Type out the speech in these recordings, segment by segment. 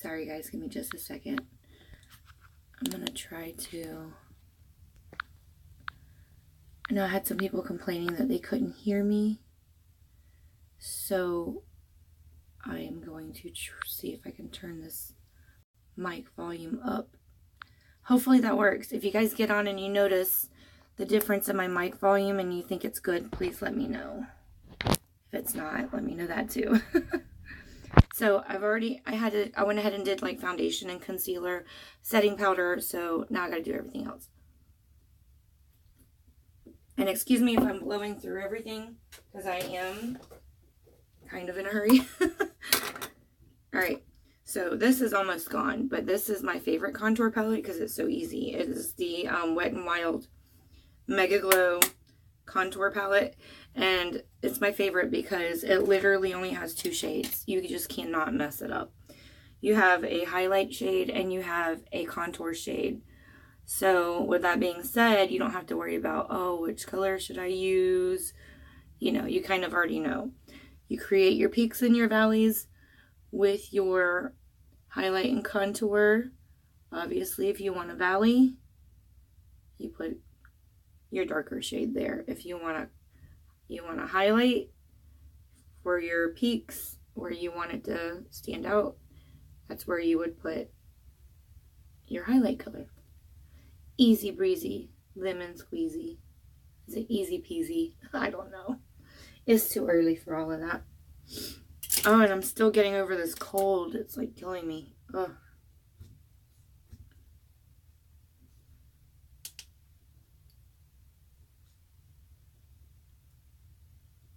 Sorry guys, give me just a second. I'm gonna try to... I know I had some people complaining that they couldn't hear me. So I am going to see if I can turn this mic volume up. Hopefully that works. If you guys get on and you notice the difference in my mic volume and you think it's good, please let me know. If it's not, let me know that too. So I went ahead and did like foundation and concealer, setting powder, so now I gotta do everything else. And excuse me if I'm blowing through everything, because I am kind of in a hurry. Alright, so this is almost gone, but this is my favorite contour palette because it's so easy. It is the Wet n Wild Mega Glow contour palette, and it's my favorite because it literally only has 2 shades. You just cannot mess it up. You have a highlight shade and you have a contour shade. So with that being said, you don't have to worry about, oh, which color should I use? You know, you kind of already know. You create your peaks and your valleys with your highlight and contour. Obviously, if you want a valley, you put your darker shade there. If you want to highlight for your peaks where you want it to stand out, that's where you would put your highlight color. Easy breezy, lemon squeezy. Is it easy peasy? I don't know. It's too early for all of that. Oh, and I'm still getting over this cold. It's like killing me. Ugh.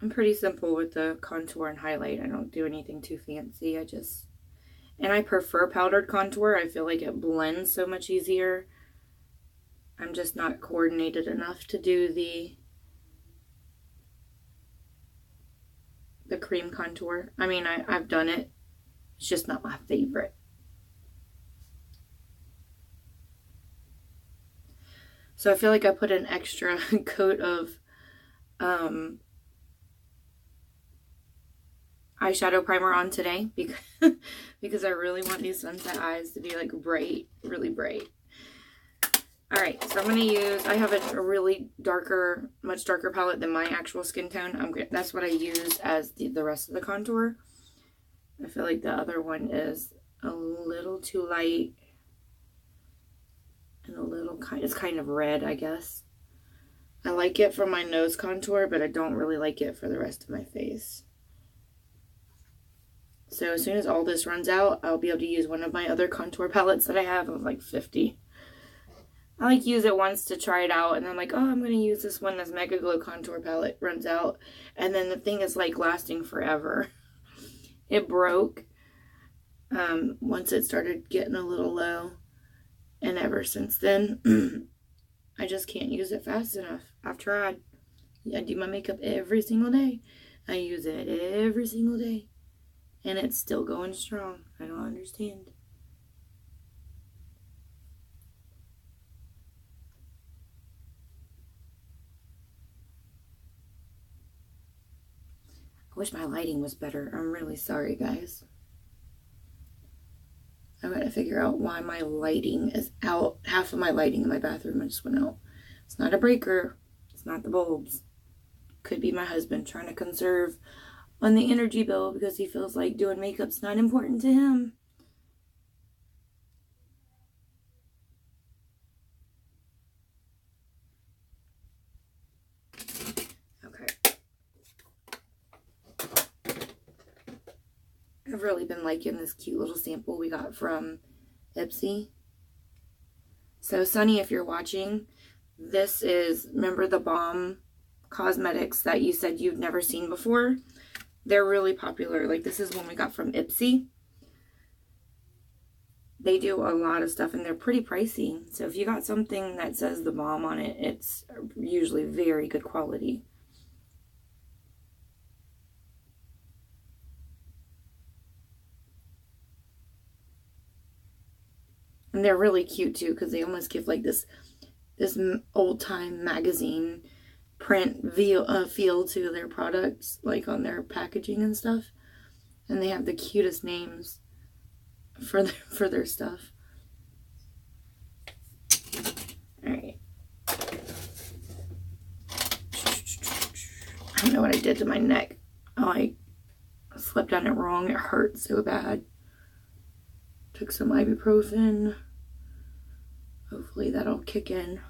I'm pretty simple with the contour and highlight. I don't do anything too fancy. And I prefer powdered contour. I feel like it blends so much easier. I'm just not coordinated enough to do the cream contour. I mean, I've done it. It's just not my favorite. So I feel like I put an extra coat of eyeshadow primer on today because I really want these sunset eyes to be like bright, really bright. Alright, so I'm going to use, I have a really darker, much darker palette than my actual skin tone. That's what I use as the rest of the contour. I feel like the other one is a little too light and a little it's kind of red, I guess. I like it for my nose contour, but I don't really like it for the rest of my face. So as soon as all this runs out, I'll be able to use one of my other contour palettes that I have of like 50. I like use it once to try it out, and then I'm like, oh, I'm going to use this one. This Mega Glow contour palette runs out, and then the thing is like lasting forever. It broke once it started getting a little low, and ever since then, I just can't use it fast enough. I've tried. I do my makeup every single day. I use it every single day, and it's still going strong. I don't understand. I wish my lighting was better. I'm really sorry, guys. I gotta figure out why my lighting is out. Half of my lighting in my bathroom just went out. It's not a breaker. It's not the bulbs. Could be my husband trying to conserve on the energy bill because he feels like doing makeup's not important to him. I've really been liking this cute little sample we got from Ipsy. So, Sunny, if you're watching, this is, remember the Balm Cosmetics that you said you've never seen before? They're really popular. Like, this is one we got from Ipsy. They do a lot of stuff, and they're pretty pricey. So, if you got something that says the Balm on it, it's usually very good quality. And they're really cute too, because they almost give like this old-time magazine print feel to their products, like on their packaging and stuff. And they have the cutest names for their stuff. All right. I don't know what I did to my neck. I slept on it wrong. It hurt so bad. Took some ibuprofen. Hopefully that'll kick in.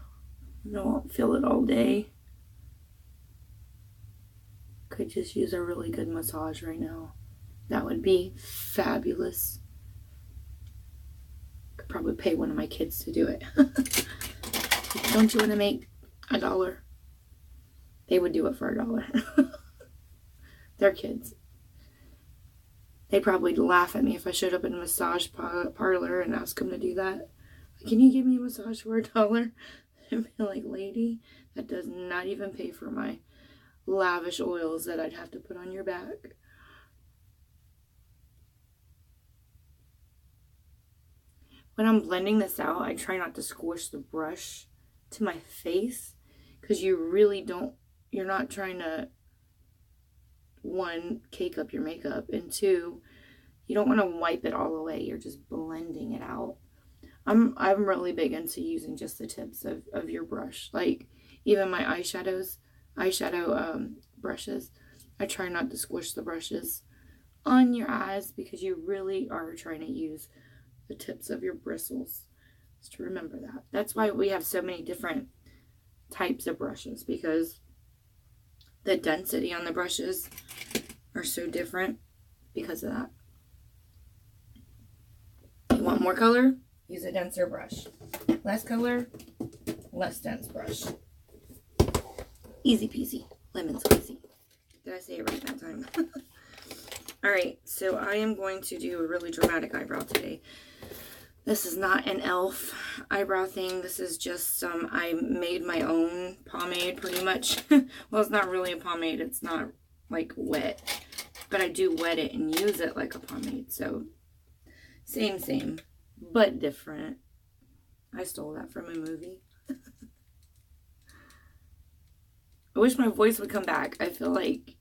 I won't feel it all day. Could just use a really good massage right now. That would be fabulous. Could probably pay one of my kids to do it. Don't you want to make $1? They would do it for $1. They're kids. They'd probably laugh at me if I showed up in a massage parlor and asked them to do that. Can you give me a massage for $1? I'd be like, lady, that does not even pay for my lavish oils that I'd have to put on your back. When I'm blending this out, I try not to squish the brush to my face, because you really don't, you're not trying to, one, cake up your makeup, and two, you don't want to wipe it all away. You're just blending it out. I'm really big into using just the tips of your brush. Like, even my eyeshadow brushes, I try not to squish the brushes on your eyes, because you really are trying to use the tips of your bristles. Just to remember that. That's why we have so many different types of brushes, because the density on the brushes are so different because of that. You want more color? Use a denser brush. Less color? Less dense brush. Easy peasy. Lemon squeezy. Did I say it right that time? Alright, so I am going to do a really dramatic eyebrow today. This is not an e.l.f. eyebrow thing. This is just I made my own pomade pretty much. Well, it's not really a pomade. It's not like wet. But I do wet it and use it like a pomade. So, same, but different. I stole that from a movie. I wish my voice would come back. I feel like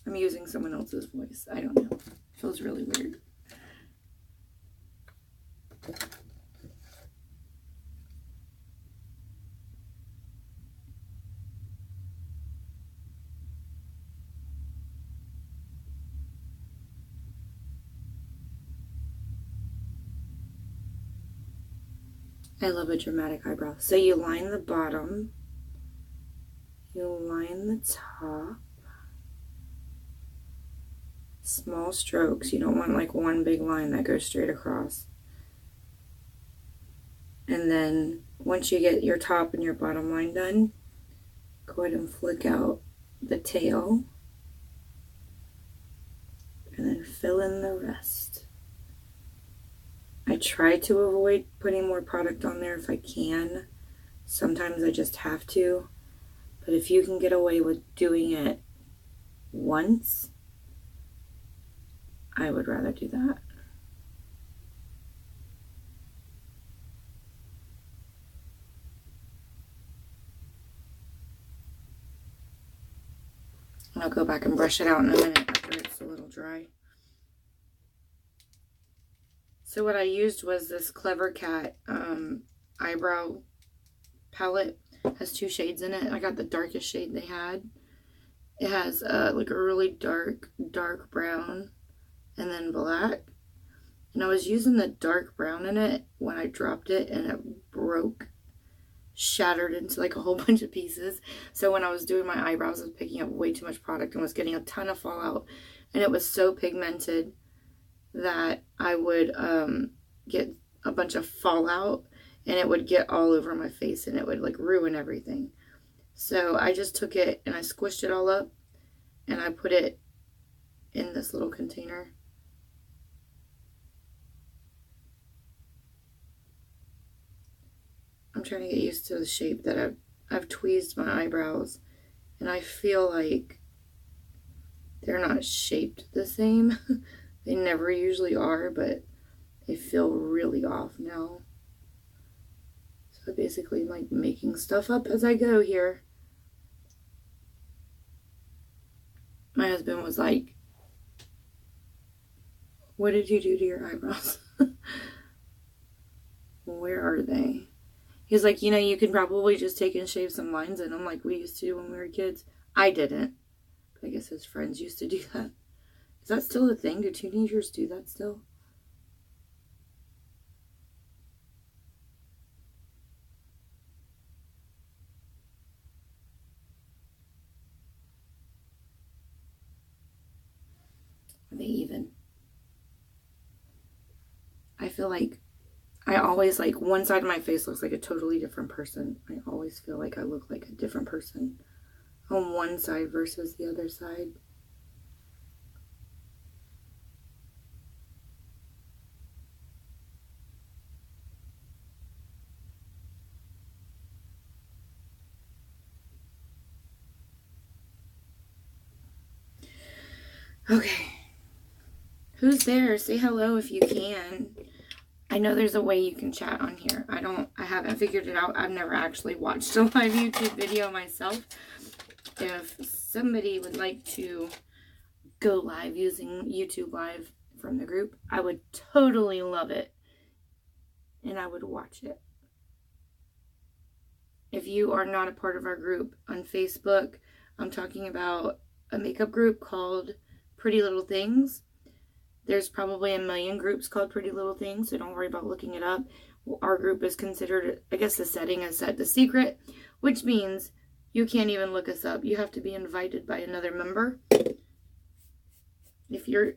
I'm using someone else's voice. I don't know. It feels really weird. I love a dramatic eyebrow. So you line the bottom, you line the top, small strokes. You don't want like one big line that goes straight across. And then once you get your top and your bottom line done, go ahead and flick out the tail and then fill in the rest. I try to avoid putting more product on there if I can. Sometimes I just have to. But if you can get away with doing it once, I would rather do that. And I'll go back and brush it out in a minute after it's a little dry. So what I used was this Clever Cat eyebrow palette. It has 2 shades in it. I got the darkest shade they had. It has like a really dark brown and then black. And I was using the dark brown in it when I dropped it, and it broke, shattered into like a whole bunch of pieces. So when I was doing my eyebrows, I was picking up way too much product and was getting a ton of fallout. And it was so pigmented that I would get a bunch of fallout, and it would get all over my face, and it would like ruin everything. So I just took it and I squished it all up, and I put it in this little container. I'm trying to get used to the shape that I've tweezed my eyebrows, and I feel like they're not shaped the same. They never usually are, but they feel really off now. So basically, I'm like making stuff up as I go here. My husband was like, What did you do to your eyebrows? Where are they? He's like, you know, you can probably just take and shave some lines in them like we used to when we were kids. I didn't. But I guess his friends used to do that. Is that still a thing? Do teenagers do that still? Are they even? I feel like I always, like, one side of my face looks like a totally different person. I always feel like I look like a different person on one side versus the other side. Okay. Who's there? Say hello if you can. I know there's a way you can chat on here. I haven't figured it out. I've never actually watched a live YouTube video myself. If somebody would like to go live using YouTube Live from the group, I would totally love it. And I would watch it. If you are not a part of our group on Facebook, I'm talking about a makeup group called Pretty Little Things. There's probably a million groups called Pretty Little Things, so don't worry about looking it up. Our group is considered, I guess the setting is set to secret, which means you can't even look us up. You have to be invited by another member. If you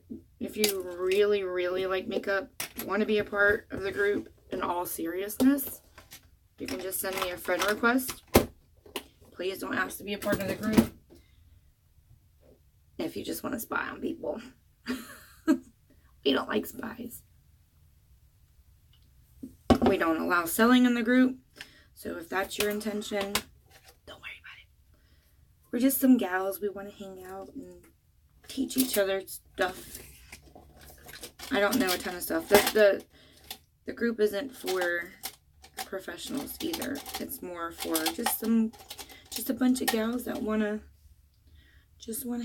really, really like makeup, want to be a part of the group in all seriousness, you can just send me a friend request. Please don't ask to be a part of the group if you just want to spy on people. We don't like spies. We don't allow selling in the group. So if that's your intention, don't worry about it. We're just some gals. We want to hang out and teach each other stuff. I don't know a ton of stuff. The group isn't for professionals either. It's more for just a bunch of gals that want to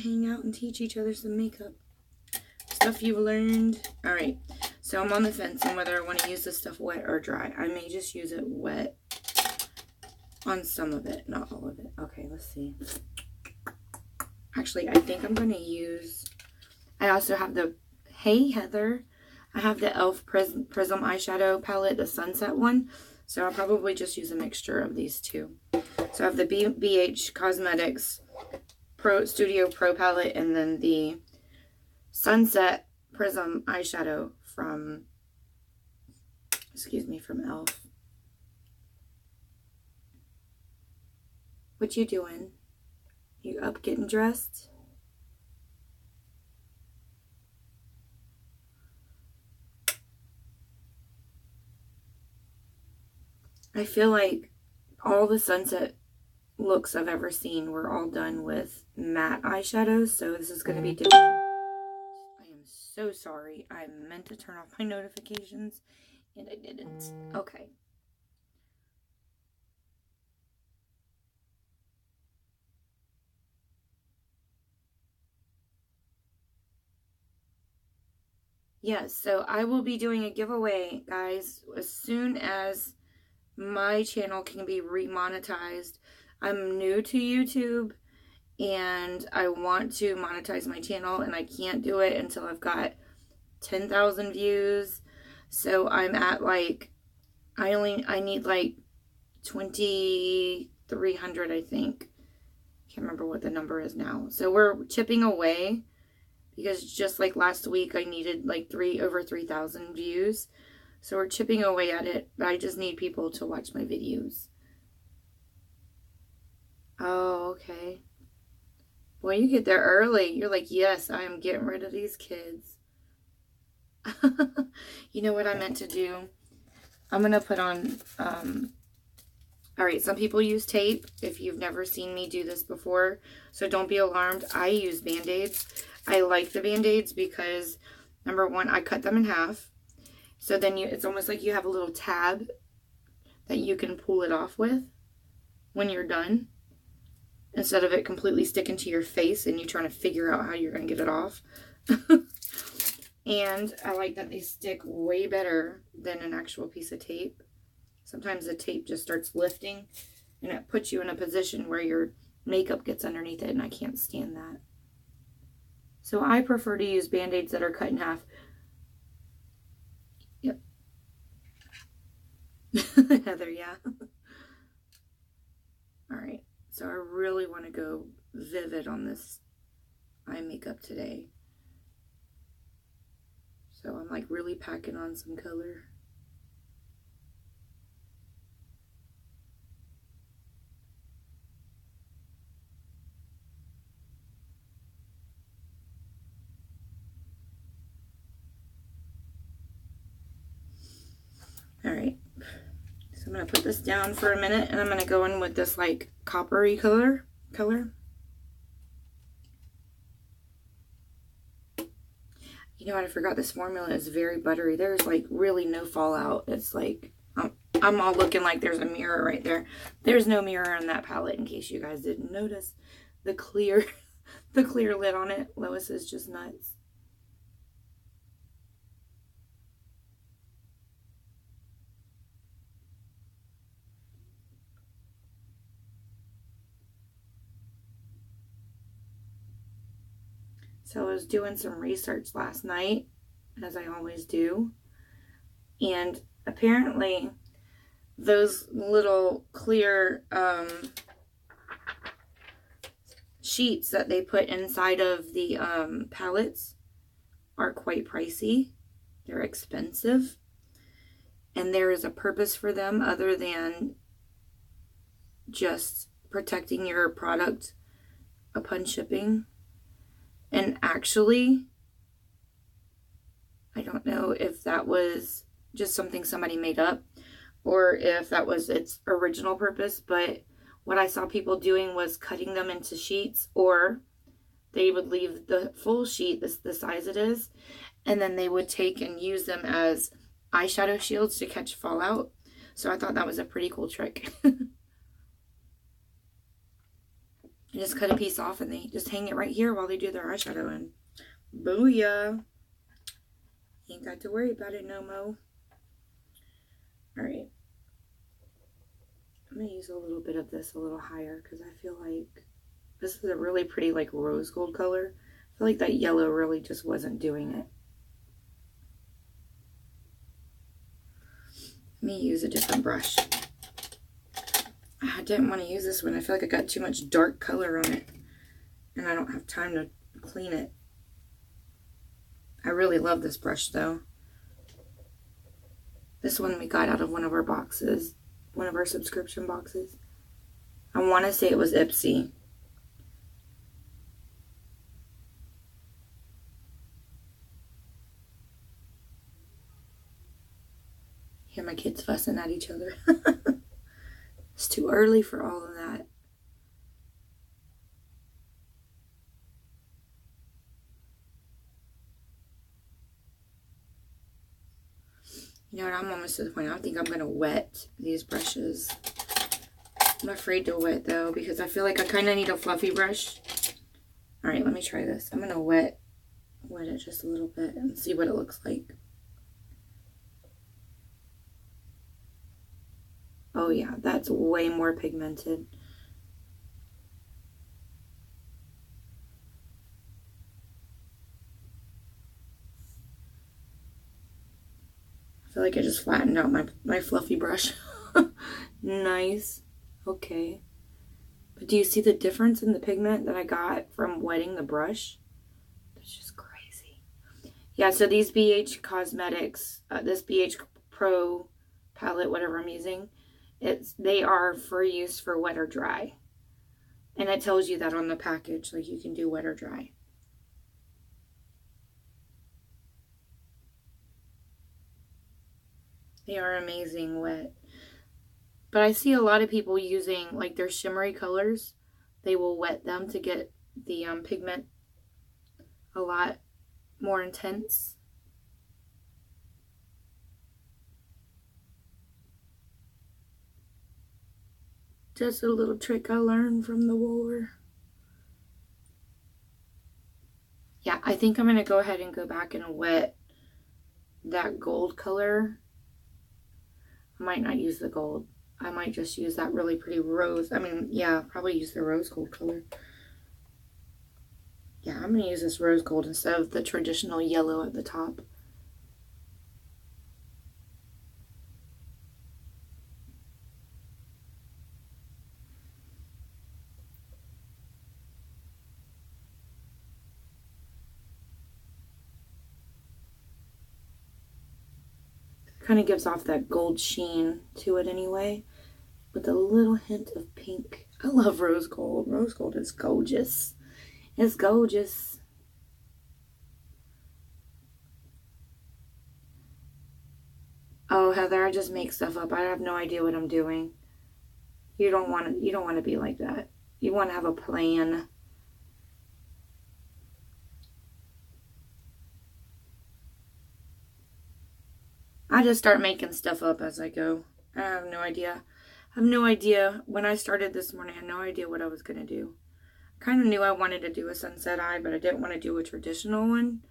hang out and teach each other some makeup. Stuff you've learned. Alright, so I'm on the fence on whether I want to use this stuff wet or dry. I may just use it wet on some of it, not all of it. Okay, let's see. Actually, I think I'm going to use, I also have the, hey Heather, I have the e.l.f. Prism eyeshadow palette, the Sunset one. So I'll probably just use a mixture of these two. So I have the BH Cosmetics Studio Pro palette and then the Sunset Prism eyeshadow from e.l.f. What you doing? You up getting dressed? I feel like all the Sunset looks I've ever seen were all done with matte eyeshadows, so this is going to be different. I am so sorry. I meant to turn off my notifications, and I didn't. Okay. Yes, so I will be doing a giveaway, guys, as soon as my channel can be remonetized. I'm new to YouTube, and I want to monetize my channel, and I can't do it until I've got 10,000 views. So I'm at like, I need like 2,300, I think. Can't remember what the number is now. So we're chipping away, because just like last week, I needed like over 3,000 views. So we're chipping away at it, but I just need people to watch my videos. Oh, okay. Boy, you get there early. You're like, yes, I am getting rid of these kids. You know what I meant to do? I'm going to put on, alright, some people use tape if you've never seen me do this before. So don't be alarmed. I use Band-Aids. I like the Band-Aids because, number one, I cut them in half. So then it's almost like you have a little tab that you can pull it off with when you're done, instead of it completely sticking to your face and you trying to figure out how you're going to get it off. And I like that they stick way better than an actual piece of tape. Sometimes the tape just starts lifting and it puts you in a position where your makeup gets underneath it, and I can't stand that. So I prefer to use Band-Aids that are cut in half. Yep. Heather, yeah. Alright, so I really want to go vivid on this eye makeup today. So I'm like really packing on some color. Alright, so I'm going to put this down for a minute, and I'm going to go in with this like coppery color. You know what, I forgot this formula is very buttery. There's like really no fallout. It's like, I'm all looking like there's a mirror right there. There's no mirror in that palette, in case you guys didn't notice. The clear, the clear lid on it. Lois is just nuts. So I was doing some research last night, as I always do, and apparently those little clear sheets that they put inside of the palettes are quite pricey. They're expensive, and there is a purpose for them other than just protecting your product upon shipping. And actually, I don't know if that was just something somebody made up or if that was its original purpose, but what I saw people doing was cutting them into sheets, or they would leave the full sheet the size it is, and then they would take and use them as eyeshadow shields to catch fallout. So I thought that was a pretty cool trick. You just cut a piece off and they just hang it right here while they do their eyeshadow, and booyah. Ain't got to worry about it no more. Alright. I'm going to use a little bit of this a little higher because I feel like this is a really pretty like rose gold color. I feel like that yellow really just wasn't doing it. Let me use a different brush. I didn't want to use this one. I feel like I got too much dark color on it, and I don't have time to clean it. I really love this brush though. This one we got out of one of our boxes, one of our subscription boxes. I want to say it was Ipsy. Hear my kids fussing at each other. It's too early for all of that. You know what, I'm almost to the point, I think I'm going to wet these brushes. I'm afraid to wet though, because I feel like I kind of need a fluffy brush. Alright, let me try this. I'm going to wet it just a little bit and see what it looks like. Oh yeah, that's way more pigmented. I feel like I just flattened out my fluffy brush. Nice. Okay. But do you see the difference in the pigment that I got from wetting the brush? That's just crazy. Yeah, so these BH Cosmetics, this BH Pro palette, whatever I'm using, they are for use for wet or dry. And it tells you that on the package, like you can do wet or dry. They are amazing wet. But I see a lot of people using like their shimmery colors. They will wet them to get the pigment a lot more intense. Just a little trick I learned from the war. Yeah, I think I'm going to go ahead and go back and wet that gold color. I might not use the gold. I might just use that really pretty rose. I mean, yeah, probably use the rose gold color. Yeah, I'm going to use this rose gold instead of the traditional yellow at the top. Kind of gives off that gold sheen to it anyway, with a little hint of pink. I love rose gold. Rose gold is gorgeous. It's gorgeous. Oh, Heather, I just make stuff up. I have no idea what I'm doing. You don't want to be like that. You want to have a plan. I just start making stuff up as I go. I have no idea. I have no idea. When I started this morning, I had no idea what I was going to do. I kind of knew I wanted to do a sunset eye, but I didn't want to do a traditional one.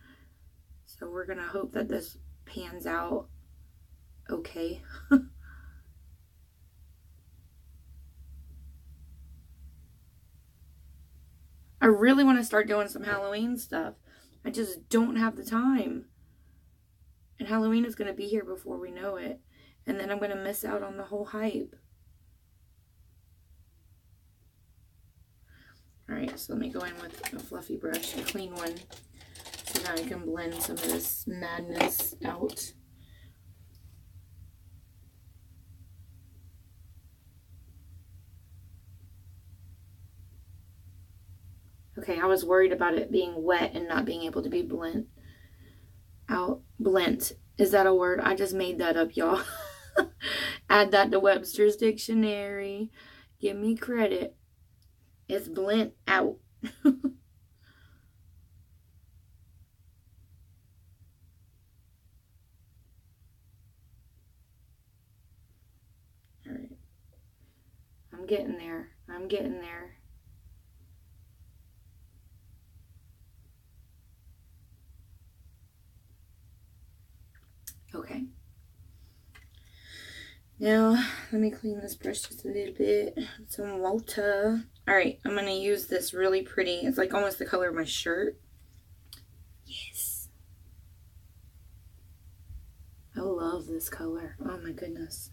So we're going to hope that this pans out okay. I really want to start doing some Halloween stuff. I just don't have the time. And Halloween is going to be here before we know it. And then I'm going to miss out on the whole hype. Alright, so let me go in with a fluffy brush, a clean one, so that I can blend some of this madness out. Okay, I was worried about it being wet and not being able to be blent. Blent. Is that a word? I just made that up, y'all. Add that to Webster's dictionary. Give me credit. It's blent out. Alright. I'm getting there. I'm getting there. Okay. Now, let me clean this brush just a little bit with some water. Alright, I'm going to use this really pretty, it's like almost the color of my shirt. Yes. I love this color. Oh my goodness.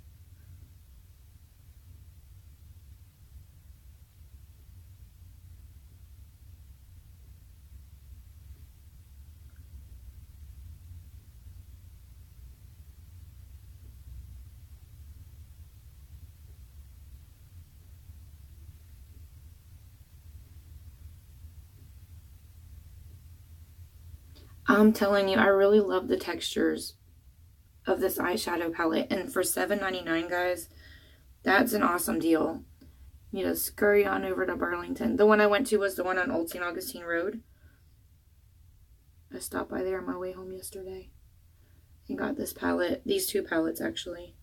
I'm telling you, I really love the textures of this eyeshadow palette. And for $7.99, guys, that's an awesome deal. You just scurry on over to Burlington. The one I went to was the one on Old St. Augustine Road. I stopped by there on my way home yesterday and got this palette. These two palettes, actually.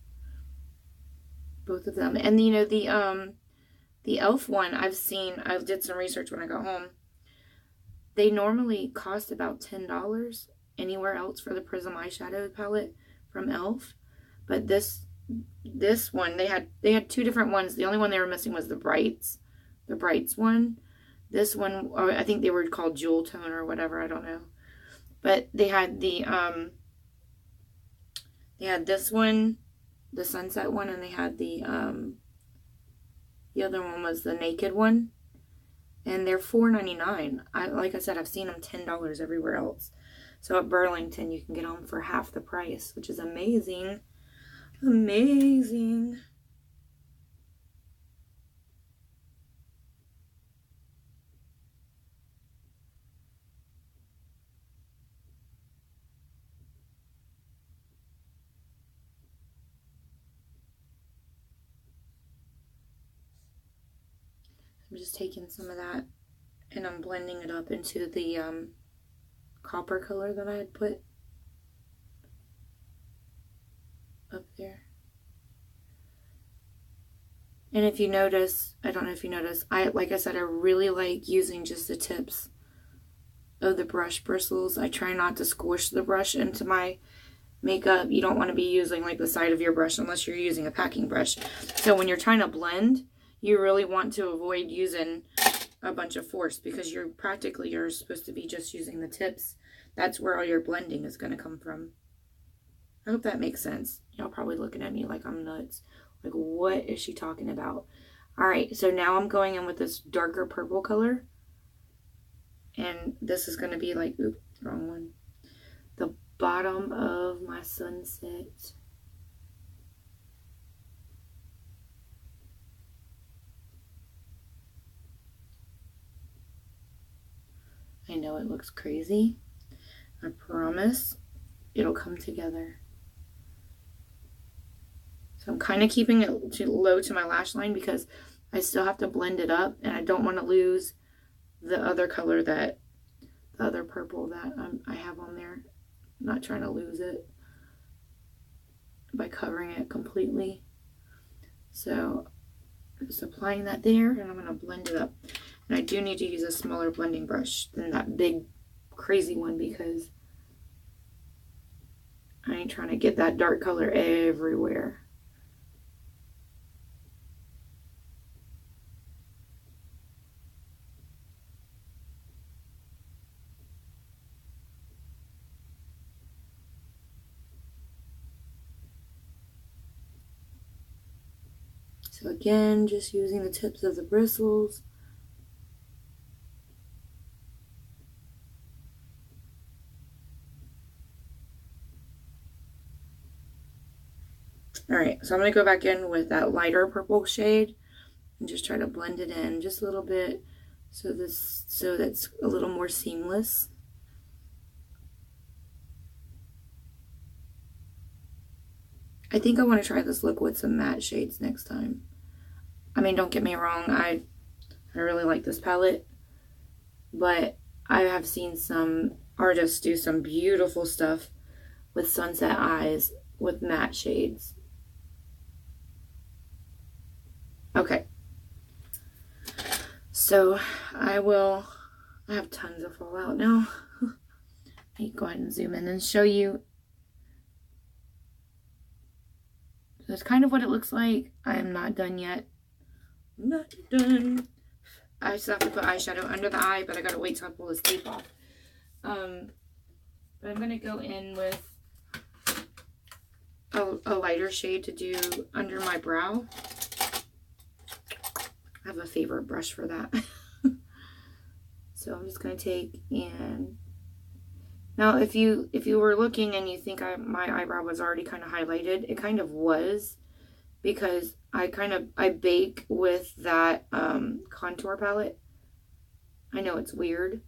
Both of them. And, you know, the e.l.f. one I did some research when I got home. They normally cost about $10 anywhere else for the Prism eyeshadow palette from e.l.f. But this one, they had two different ones. The only one they were missing was the Brights one. This one, I think they were called Jewel Tone or whatever, I don't know. But they had they had this one, the Sunset one, and they had the other one was the Naked one. And they're $4.99. Like I said, I've seen them $10 everywhere else. So at Burlington, you can get them for half the price, which is amazing. Amazing. I'm just taking some of that and I'm blending it up into the copper color that I had put up there. And if you notice, I don't know if you notice, like I said, I really like using just the tips of the brush bristles. I try not to squish the brush into my makeup, you don't want to be using like the side of your brush unless you're using a packing brush. So when you're trying to blend, you really want to avoid using a bunch of force because you're supposed to be just using the tips. That's where all your blending is going to come from. I hope that makes sense. Y'all probably looking at me like I'm nuts. Like, what is she talking about? All right, so now I'm going in with this darker purple color. And this is going to be like, oops, wrong one. The bottom of my sunset. I know it looks crazy. I promise it'll come together. So I'm kind of keeping it low to my lash line because I still have to blend it up and I don't want to lose the other color the other purple that I have on there. I'm not trying to lose it by covering it completely. So I'm just applying that there and I'm going to blend it up. And I do need to use a smaller blending brush than that big crazy one because I ain't trying to get that dark color everywhere. So again, just using the tips of the bristles. Alright, so I'm going to go back in with that lighter purple shade and just try to blend it in just a little bit so that's a little more seamless. I think I want to try this look with some matte shades next time. I mean, don't get me wrong, I really like this palette, but I have seen some artists do some beautiful stuff with sunset eyes with matte shades. Okay. So I have tons of fallout now. Let me go ahead and zoom in and show you. That's kind of what it looks like. I am not done yet. Not done. I still have to put eyeshadow under the eye, but I gotta wait till I pull this tape off. But I'm gonna go in with a lighter shade to do under my brow. I have a favorite brush for that. So I'm just gonna take and now if you were looking and you think my eyebrow was already kind of highlighted, it kind of was because I bake with that contour palette. I know it's weird,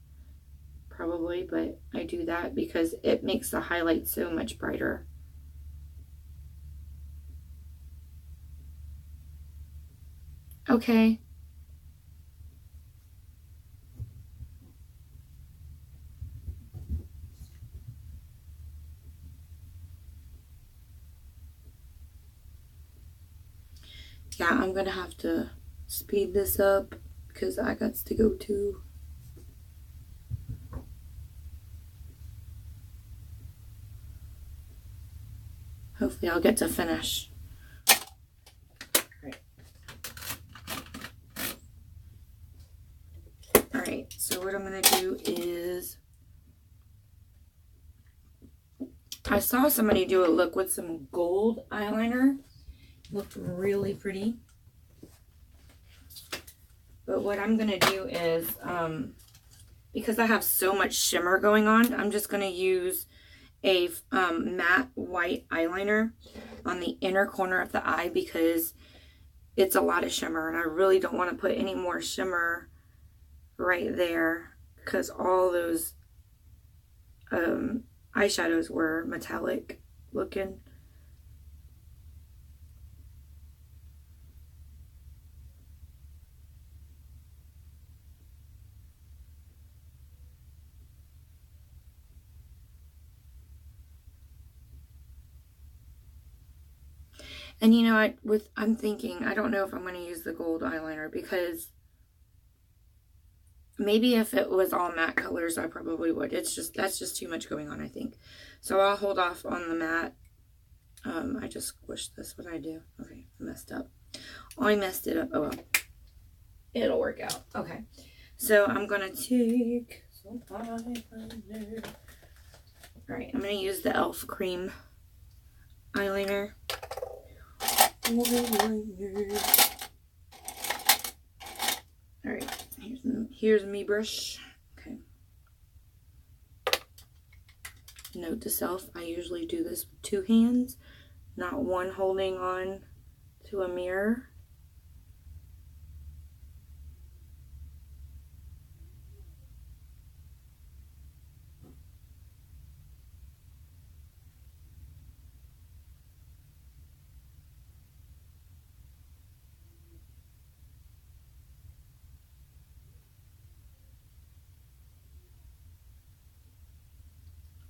probably, but I do that because it makes the highlight so much brighter. Okay. Yeah, I'm gonna have to speed this up because I got to go too. Hopefully I'll get to finish. Alright, so what I'm gonna do is I saw somebody do a look with some gold eyeliner. Looked really pretty. But what I'm going to do is, because I have so much shimmer going on, I'm just going to use a matte white eyeliner on the inner corner of the eye because it's a lot of shimmer. And I really don't want to put any more shimmer right there because all those eyeshadows were metallic looking. And you know, I'm thinking, I don't know if I'm going to use the gold eyeliner because Maybe if it was all matte colors, I probably would. That's just too much going on, I think. So I'll hold off on the matte. I just squished this. What did I do? Okay, I messed up. Oh, I messed it up. Oh, well. It'll work out. Okay. So I'm going to take some eyeliner. Alright, I'm going to use the e.l.f. cream eyeliner. Alright, here's me brush. Okay. Note to self, I usually do this with 2 hands, not one holding on to a mirror.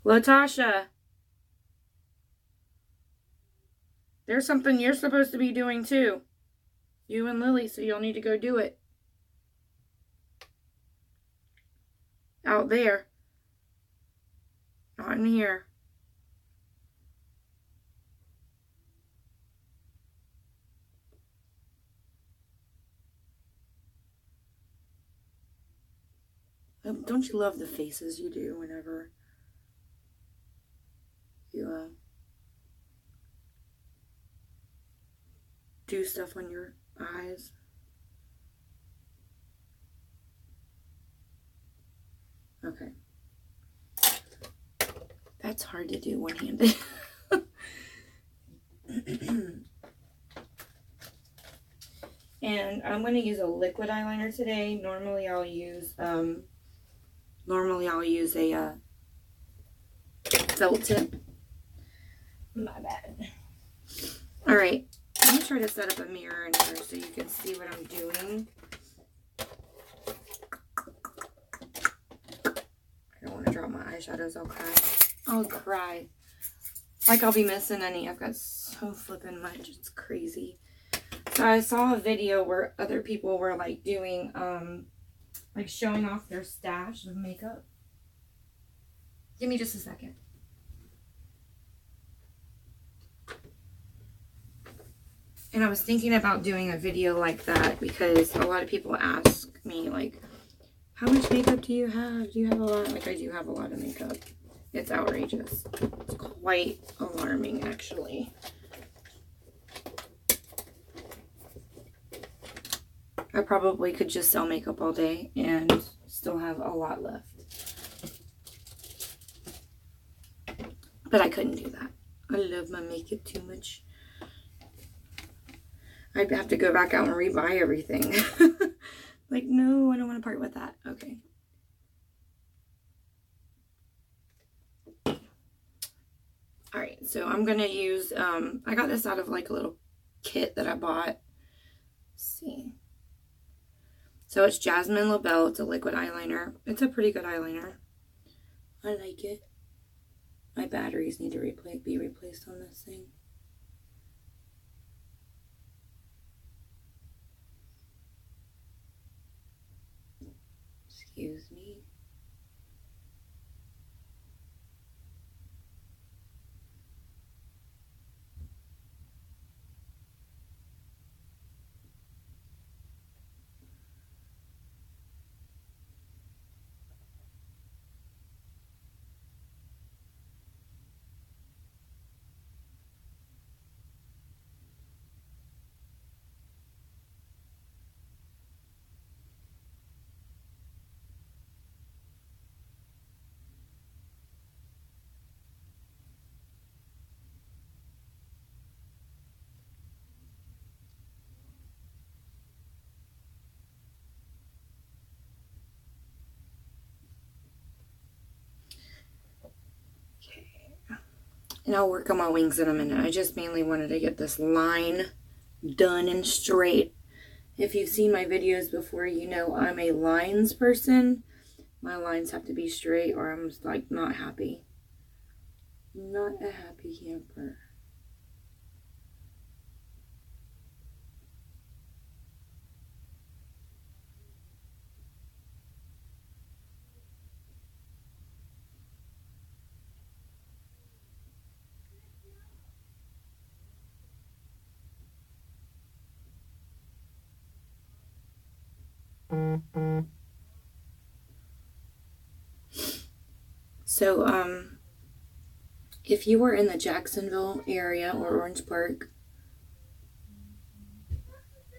Latasha, there's something you're supposed to be doing too. You and Lily, so you'll need to go do it. Out there. Not in here. Don't you love the faces you do whenever you do stuff on your eyes? Okay. That's hard to do one-handed. And I'm going to use a liquid eyeliner today. Normally I'll use a felt tip. My bad. All right. Let me try to set up a mirror in here so you can see what I'm doing. I don't want to drop my eyeshadows. I'll cry. I'll cry. Like I'll be missing any. I've got so flippin' much. It's crazy. So I saw a video where other people were like doing, like showing off their stash of makeup. Give me just a second. And I was thinking about doing a video like that because a lot of people ask me like, how much makeup do you have? Do you have a lot? Like, I do have a lot of makeup. It's outrageous. It's quite alarming, actually. I probably could just sell makeup all day and still have a lot left. But I couldn't do that. I love my makeup too much. I'd have to go back out and rebuy everything. Like, no, I don't want to part with that. Okay. Alright, so I'm going to use, I got this out of like a little kit that I bought. Let's see. So it's Jasmine LaBelle. It's a liquid eyeliner. It's a pretty good eyeliner. I like it. My batteries need to be replaced on this thing. Excuse me. And I'll work on my wings in a minute. I just mainly wanted to get this line done and straight. If you've seen my videos before, you know I'm a lines person. My lines have to be straight or I'm like not happy. Not a happy camper. So, if you were in the Jacksonville area or Orange Park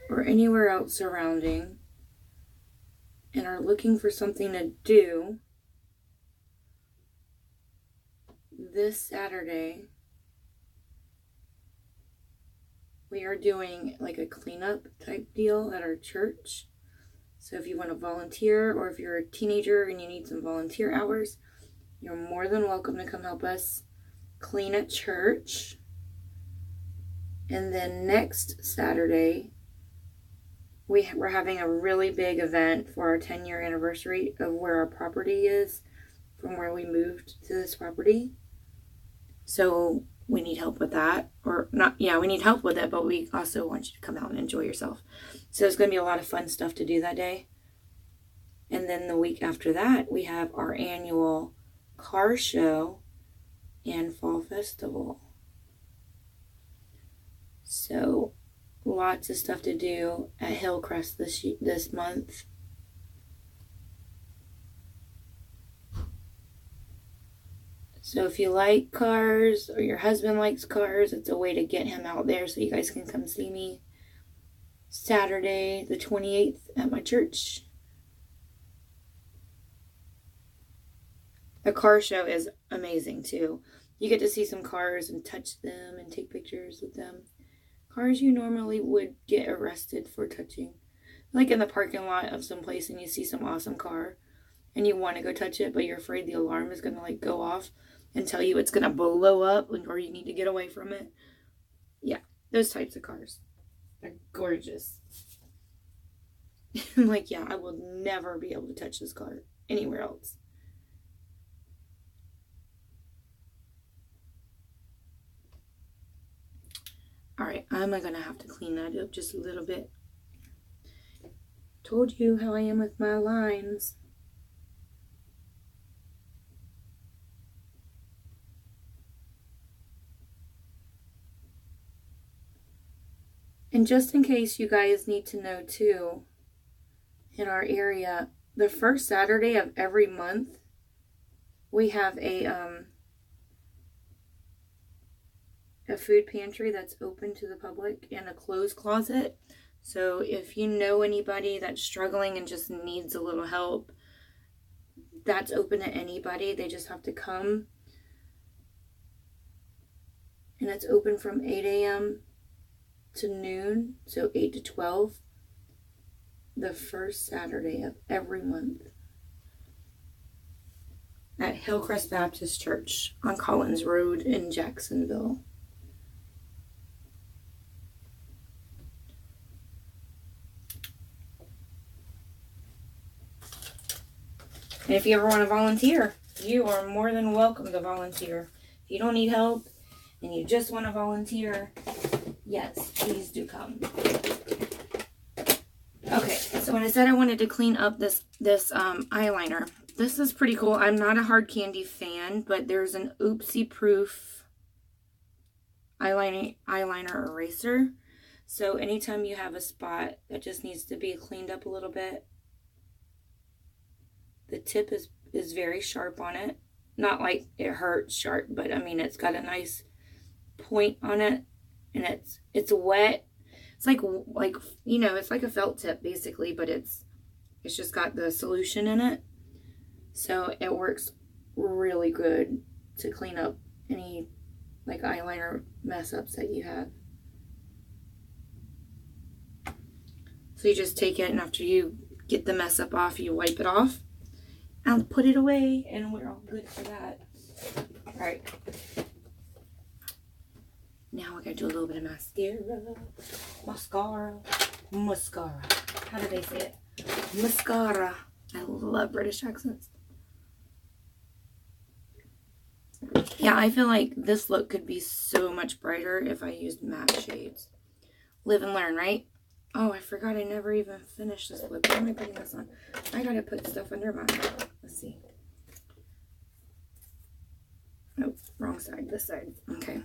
or anywhere else surrounding and are looking for something to do, this Saturday we are doing like a cleanup type deal at our church. So if you want to volunteer, or if you're a teenager and you need some volunteer hours, you're more than welcome to come help us clean at church. And then next Saturday, we're having a really big event for our 10-year anniversary of where our property is, from where we moved to this property. So we need help with that. Or not, yeah, we need help with it, but we also want you to come out and enjoy yourself. So there's going to be a lot of fun stuff to do that day. And then the week after that, we have our annual car show and fall festival. So lots of stuff to do at Hillcrest this month. So if you like cars, or your husband likes cars, it's a way to get him out there so you guys can come see me Saturday the 28th at my church. The car show is amazing too. You get to see some cars and touch them and take pictures with them. Cars you normally would get arrested for touching. Like in the parking lot of some place and you see some awesome car and you want to go touch it, but you're afraid the alarm is going to like go off and tell you it's going to blow up or you need to get away from it. Yeah, those types of cars. They're gorgeous. Like, yeah, I will never be able to touch this car anywhere else. Alright, I'm going to have to clean that up just a little bit. Told you how I am with my lines. And just in case you guys need to know too, in our area, the first Saturday of every month, we have a food pantry that's open to the public and a clothes closet. So if you know anybody that's struggling and just needs a little help, that's open to anybody. They just have to come. And it's open from 8 a.m. to noon, so 8 to 12, the first Saturday of every month at Hillcrest Baptist Church on Collins Road in Jacksonville. And if you ever want to volunteer, you are more than welcome to volunteer. If you don't need help and you just want to volunteer, yes, please do come. Okay, so when I said I wanted to clean up this eyeliner, this is pretty cool. I'm not a hard candy fan, but there's an oopsie proof eyeliner eraser. So anytime you have a spot that just needs to be cleaned up a little bit, the tip is very sharp on it. Not like it hurts sharp, but I mean it's got a nice point on it, and it's wet. It's like you know, it's like a felt tip basically, but it's just got the solution in it. So it works really good to clean up any like eyeliner mess ups that you have. So you just take it, and after you get the mess up off, you wipe it off and put it away, and we're all good for that. All right. Now we're going to do a little bit of mascara. How do they say it? Mascara. I love British accents. Yeah, I feel like this look could be so much brighter if I used matte shades. Live and learn, right? Oh, I forgot I never even finished this look. Why am I putting this on? I gotta put stuff under my... Let's see. Nope, wrong side. This side. Okay.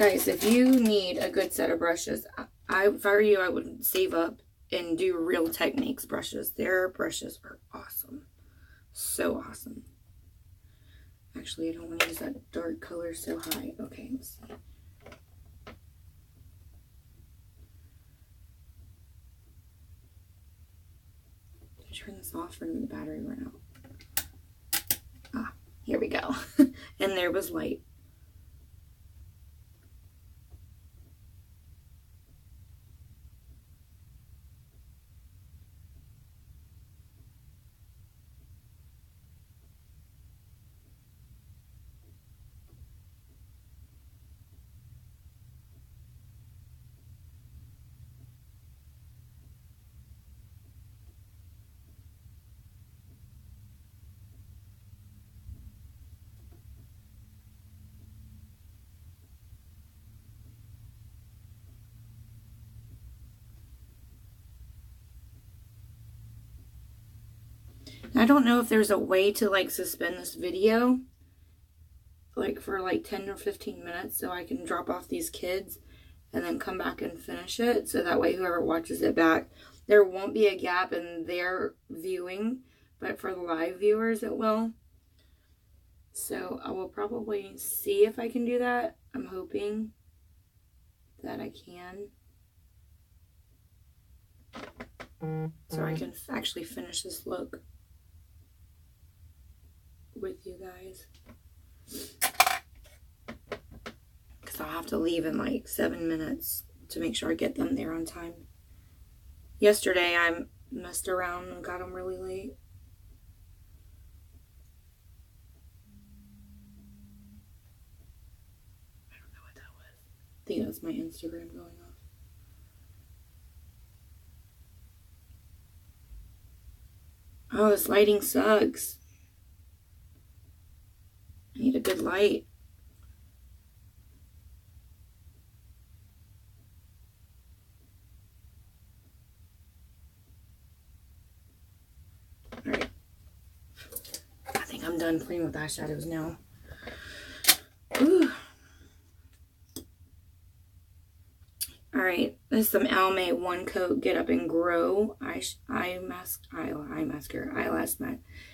Guys, if you need a good set of brushes, if I were you, I would save up and do Real Techniques brushes. Their brushes are awesome. So awesome. Actually, I don't want to use that dark color so high. Okay, let's see. Turn this off or did the battery run out? Ah, here we go. And there was light. I don't know if there's a way to like suspend this video like for like 10 or 15 minutes so I can drop off these kids and then come back and finish it, so that way whoever watches it back, there won't be a gap in their viewing, but for the live viewers it will. So I will probably see if I can do that. I'm hoping that I can, so I can actually finish this look with you guys, because I'll have to leave in like 7 minutes to make sure I get them there on time. Yesterday I messed around and got them really late. I don't know what that was. I think that's my Instagram going off. Oh, this lighting sucks. I need a good light. Alright. I think I'm done playing with eyeshadows now. Ooh. Alright, this is some Almay One Coat Get Up and Grow eyelash mask.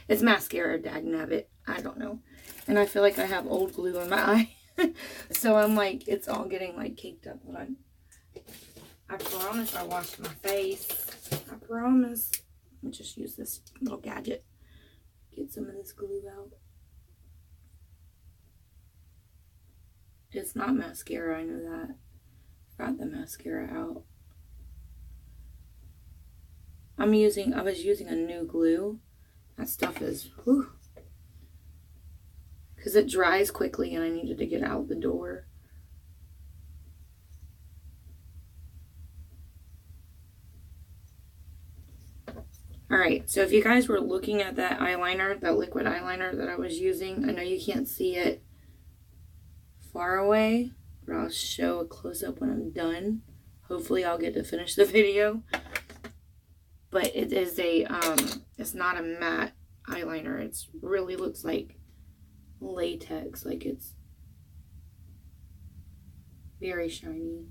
It's mascara, dagnabbit. I don't know. And I feel like I have old glue in my eye. So I'm like, it's all getting like caked up. Hold on. I promise I washed my face. I promise. Let me just use this little gadget. Get some of this glue out. It's not mascara, I know that. Got the mascara out. I was using a new glue. That stuff is, whew. Because it dries quickly and I needed to get out the door. Alright, so if you guys were looking at that eyeliner, that liquid eyeliner that I was using, I know you can't see it far away, but I'll show a close-up when I'm done. Hopefully I'll get to finish the video. But it is a, it's not a matte eyeliner. It really looks like latex, like it's very shiny.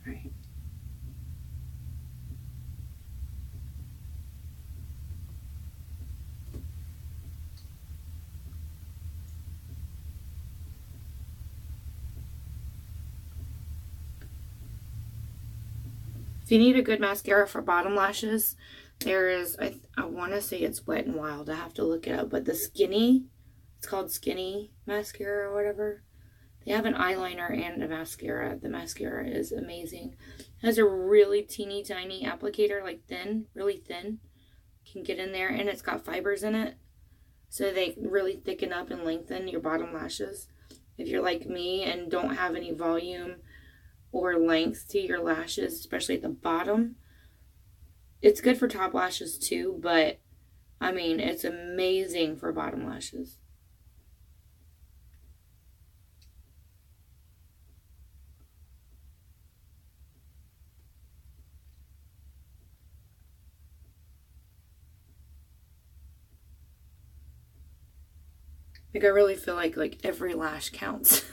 Right. If you need a good mascara for bottom lashes, there is, I want to say it's Wet n Wild. I have to look it up. But the Skinny, it's called Skinny mascara or whatever. They have an eyeliner and a mascara. The mascara is amazing. It has a really teeny tiny applicator, like thin, really thin. Can get in there, and it's got fibers in it. So they really thicken up and lengthen your bottom lashes. If you're like me and don't have any volume or length to your lashes, especially at the bottom. It's good for top lashes too, but I mean, it's amazing for bottom lashes. Like, I really feel like every lash counts.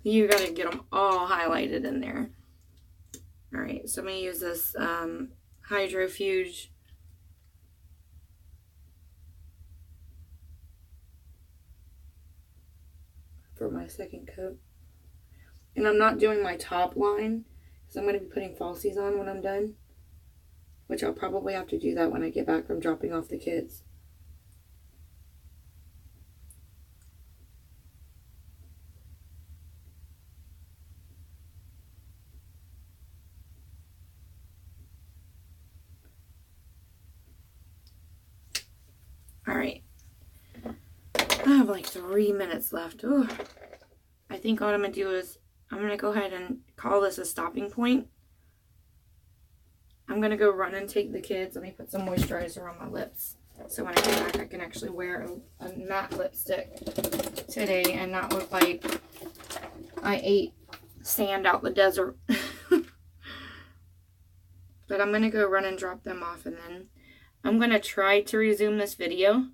You gotta get them all highlighted in there. Alright, so I'm gonna use this Hydrofuge for my second coat. And I'm not doing my top line because I'm going to be putting falsies on when I'm done. Which I'll probably have to do that when I get back from dropping off the kids. Alright. I have like 3 minutes left. Ooh. I think what I'm going to do is I'm going to go ahead and call this a stopping point. I'm going to go run and take the kids. Let me put some moisturizer on my lips. So when I get back, I can actually wear a matte lipstick today and not look like I ate sand out the desert. But I'm going to go run and drop them off, and then I'm going to try to resume this video.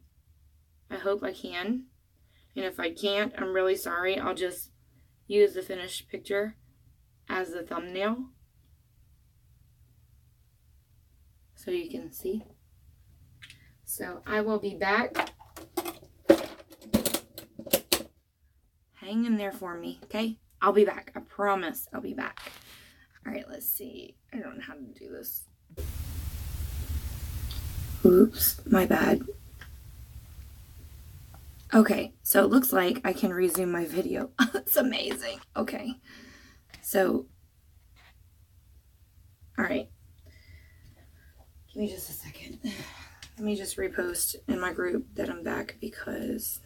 I hope I can. And if I can't, I'm really sorry. I'll just use the finished picture as the thumbnail so you can see. So I will be back. Hang in there for me, okay? I'll be back. I promise I'll be back. All right, let's see. I don't know how to do this. Oops, my bad. Okay, so it looks like I can resume my video. It's amazing. Okay, so, all right. Give me just a second. Let me just repost in my group that I'm back because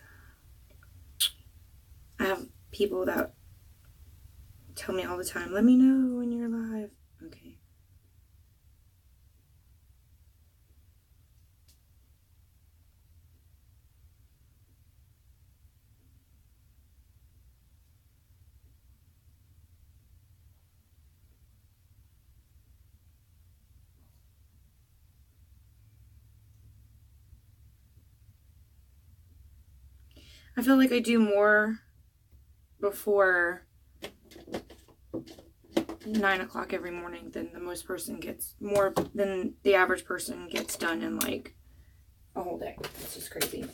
I have people that tell me all the time, let me know when you're live. Okay. I feel like I do more before 9 o'clock every morning than the most person gets, more than the average person gets done in like a whole day. It's just crazy.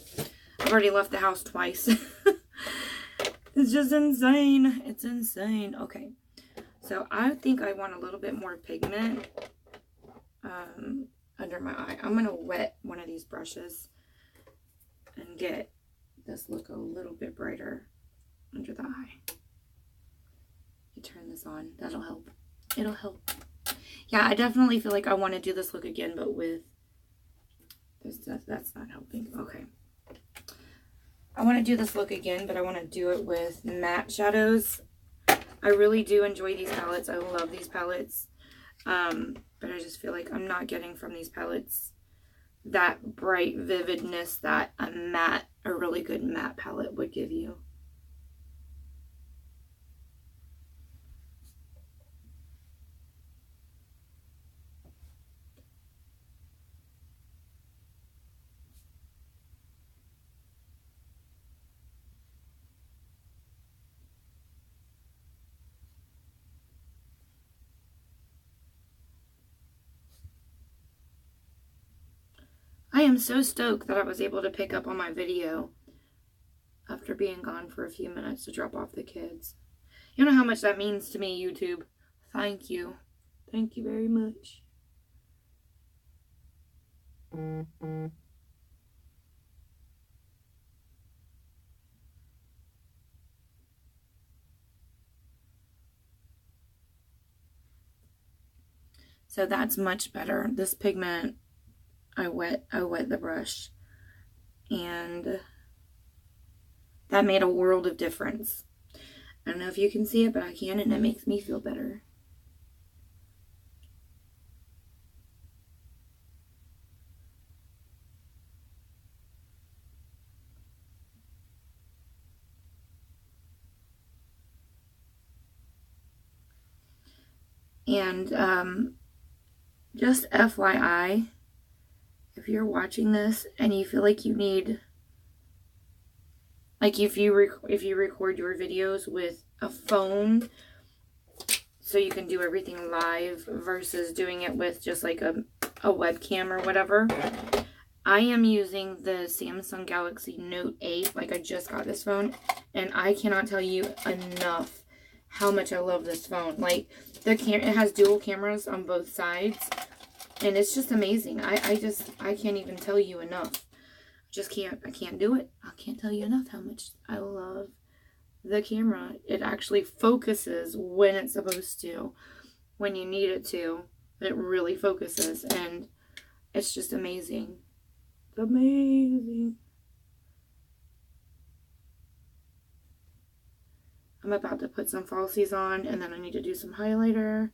I've already left the house twice. It's just insane. It's insane. Okay. So I think I want a little bit more pigment under my eye. I'm going to wet one of these brushes and get this look a little bit brighter under the eye. You turn this on. That'll help. It'll help. Yeah, I definitely feel like I want to do this look again, but with this, that's not helping. Okay. I want to do this look again, but I want to do it with matte shadows. I really do enjoy these palettes. I love these palettes. But I just feel like I'm not getting from these palettes that bright vividness that a really good matte palette would give you. I am so stoked that I was able to pick up on my video after being gone for a few minutes to drop off the kids. You know how much that means to me, YouTube. Thank you. Thank you very much. So that's much better. This pigment, I wet the brush, and that made a world of difference. I don't know if you can see it, but I can, and it makes me feel better. And just FYI, if you're watching this and you feel like you need Like if you record your videos with a phone, so you can do everything live versus doing it with just like a webcam or whatever. I am using the Samsung Galaxy Note 8. Like, I just got this phone, and I cannot tell you enough how much I love this phone. Like, it has dual cameras on both sides, and it's just amazing. I can't even tell you enough. I can't do it. I can't tell you enough how much I love the camera. It actually focuses when it's supposed to, when you need it to. It really focuses, and it's just amazing. Amazing. I'm about to put some falsies on, and then I need to do some highlighter,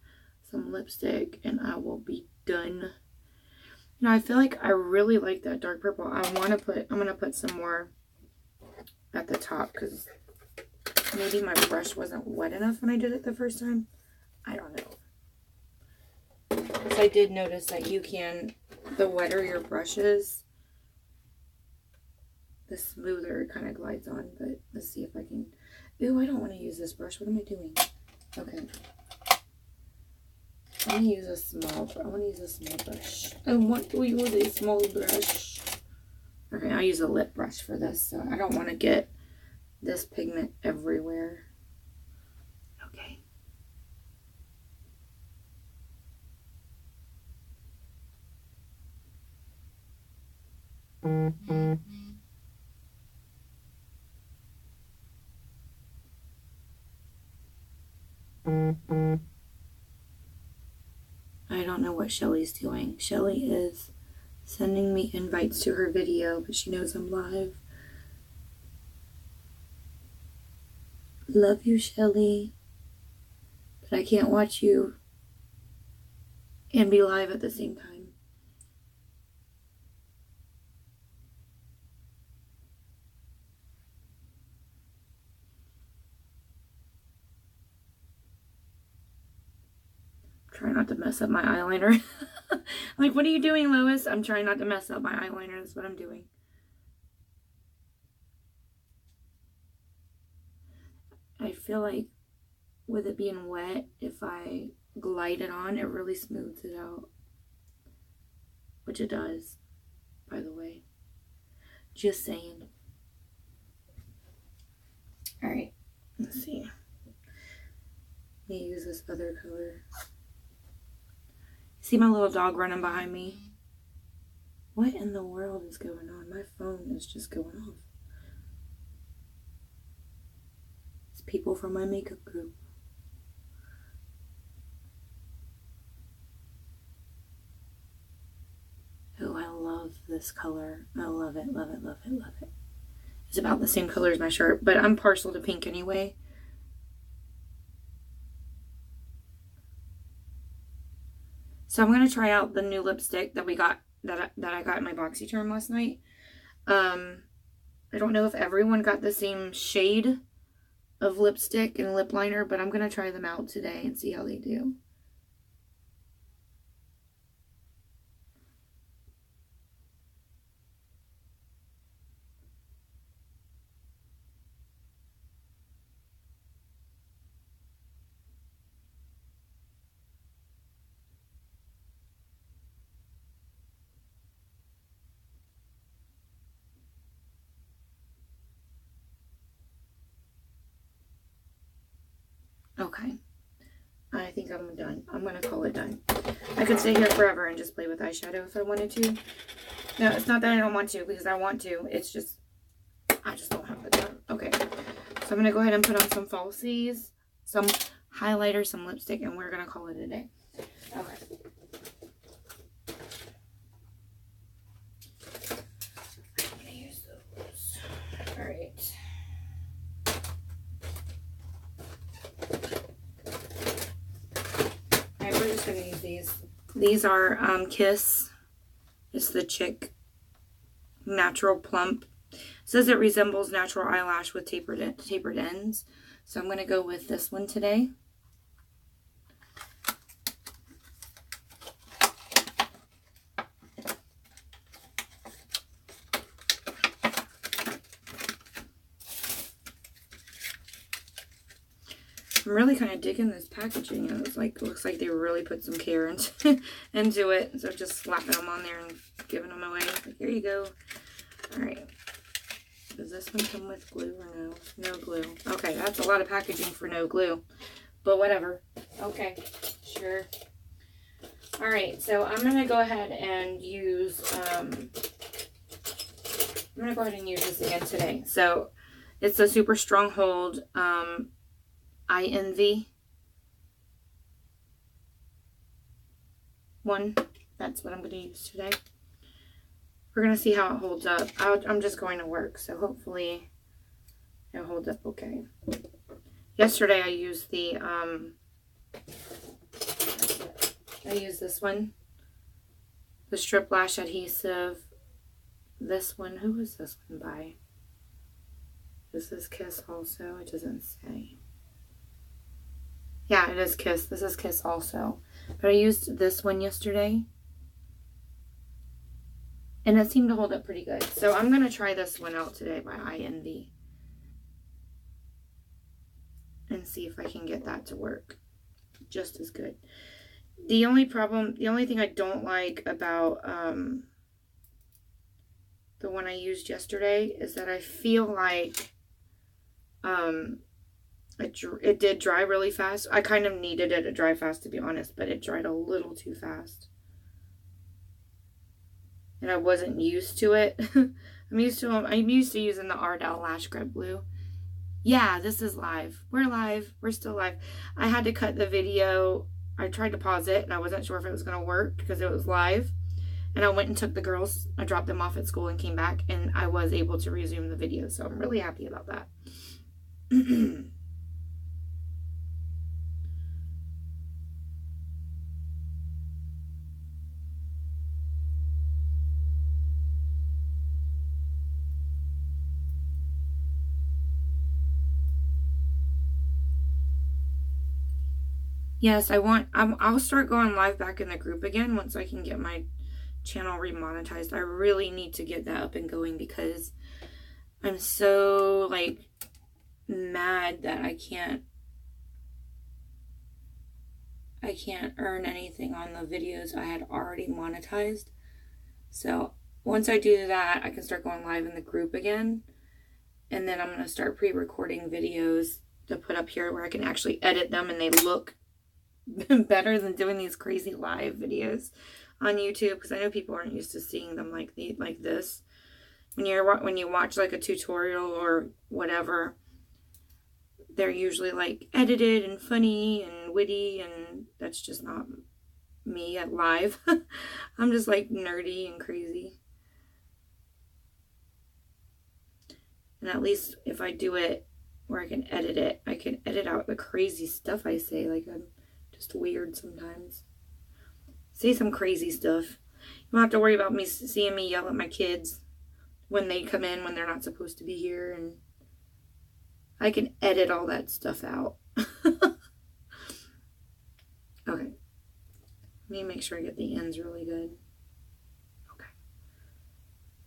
some lipstick, and I will be done. You know, I feel like I really like that dark purple. I'm gonna put some more at the top because maybe my brush wasn't wet enough when I did it the first time. I don't know. Because I did notice that you can, the wetter your brush is, the smoother it kind of glides on. But let's see if I can. Ew, I don't want to use this brush. What am I doing? Okay. I want to use a small brush. I want to use a small brush. Okay, I use a lip brush for this, so I don't want to get this pigment everywhere. Okay. I don't know what Shelly's doing. Shelly is sending me invites to her video, but she knows I'm live. Love you, Shelly. But I can't watch you and be live at the same time. Try not to mess up my eyeliner. Like, what are you doing, Lois? I'm trying not to mess up my eyeliner. That's what I'm doing. I feel like with it being wet, if I glide it on, it really smooths it out. Which it does, by the way. Just saying. Alright, let's see. Let me use this other color. See my little dog running behind me? What in the world is going on? My phone is just going off. It's people from my makeup group. Oh, I love this color. I love it, love it, love it, love it. It's about the same color as my shirt, but I'm partial to pink anyway. So I'm going to try out the new lipstick that we got, that I got in my BoxyCharm last night. I don't know if everyone got the same shade of lipstick and lip liner, but I'm going to try them out today and see how they do. Okay, I think I'm done. I'm going to call it done. I could stay here forever and just play with eyeshadow if I wanted to. No, it's not that I don't want to, because I want to. It's just, I just don't have the time. Okay, so I'm going to go ahead and put on some falsies, some highlighter, some lipstick, and we're going to call it a day. Okay. I'm going to use those. All right. We're just going to use these. These are Kiss. It's the Chick Natural Plump. It says it resembles natural eyelash with tapered ends. So I'm going to go with this one today. I'm really kind of digging this packaging. It looks like they really put some care into, into it. So just slapping them on there and giving them away. Like, here you go. All right. Does this one come with glue or no? No glue. Okay, that's a lot of packaging for no glue. But whatever. Okay, sure. All right, so I'm going to go ahead and use, this again today. So it's a Super Stronghold I Envy one. That's what I'm going to use today. We're going to see how it holds up. I'm just going to work, so hopefully it holds up okay. Yesterday I used the, I used this one. The Strip Lash Adhesive. This one, who was this one by? This is Kiss also. It doesn't say. Yeah, it is Kiss. This is Kiss also. But I used this one yesterday. And it seemed to hold up pretty good. So I'm going to try this one out today by iEnvy. And see if I can get that to work just as good. The only thing I don't like about the one I used yesterday is that I feel like it did dry really fast. I kind of needed it to dry fast, to be honest, but it dried a little too fast. And I wasn't used to it. I'm used to using the Ardell Lash Grip Glue. Yeah, this is live. We're live. We're still live. I had to cut the video. I tried to pause it and I wasn't sure if it was going to work because it was live. And I went and took the girls. I dropped them off at school and came back and I was able to resume the video. So I'm really happy about that. Yes, I'll start going live back in the group again once I can get my channel remonetized. I really need to get that up and going because I'm so, like, mad that I can't earn anything on the videos I had already monetized. So once I do that, I can start going live in the group again. And then I'm going to start pre-recording videos to put up here where I can actually edit them and they look better than doing these crazy live videos on YouTube, because I know people aren't used to seeing them like this. When you watch like a tutorial or whatever, they're usually like edited and funny and witty, and that's just not me at live. I'm just like nerdy and crazy. And at least if I do it where I can edit it, I can edit out the crazy stuff I say. Like, I'm just weird sometimes. Say some crazy stuff. You don't have to worry about seeing me yell at my kids when they come in when they're not supposed to be here, and I can edit all that stuff out. Okay. Let me make sure I get the ends really good. Okay.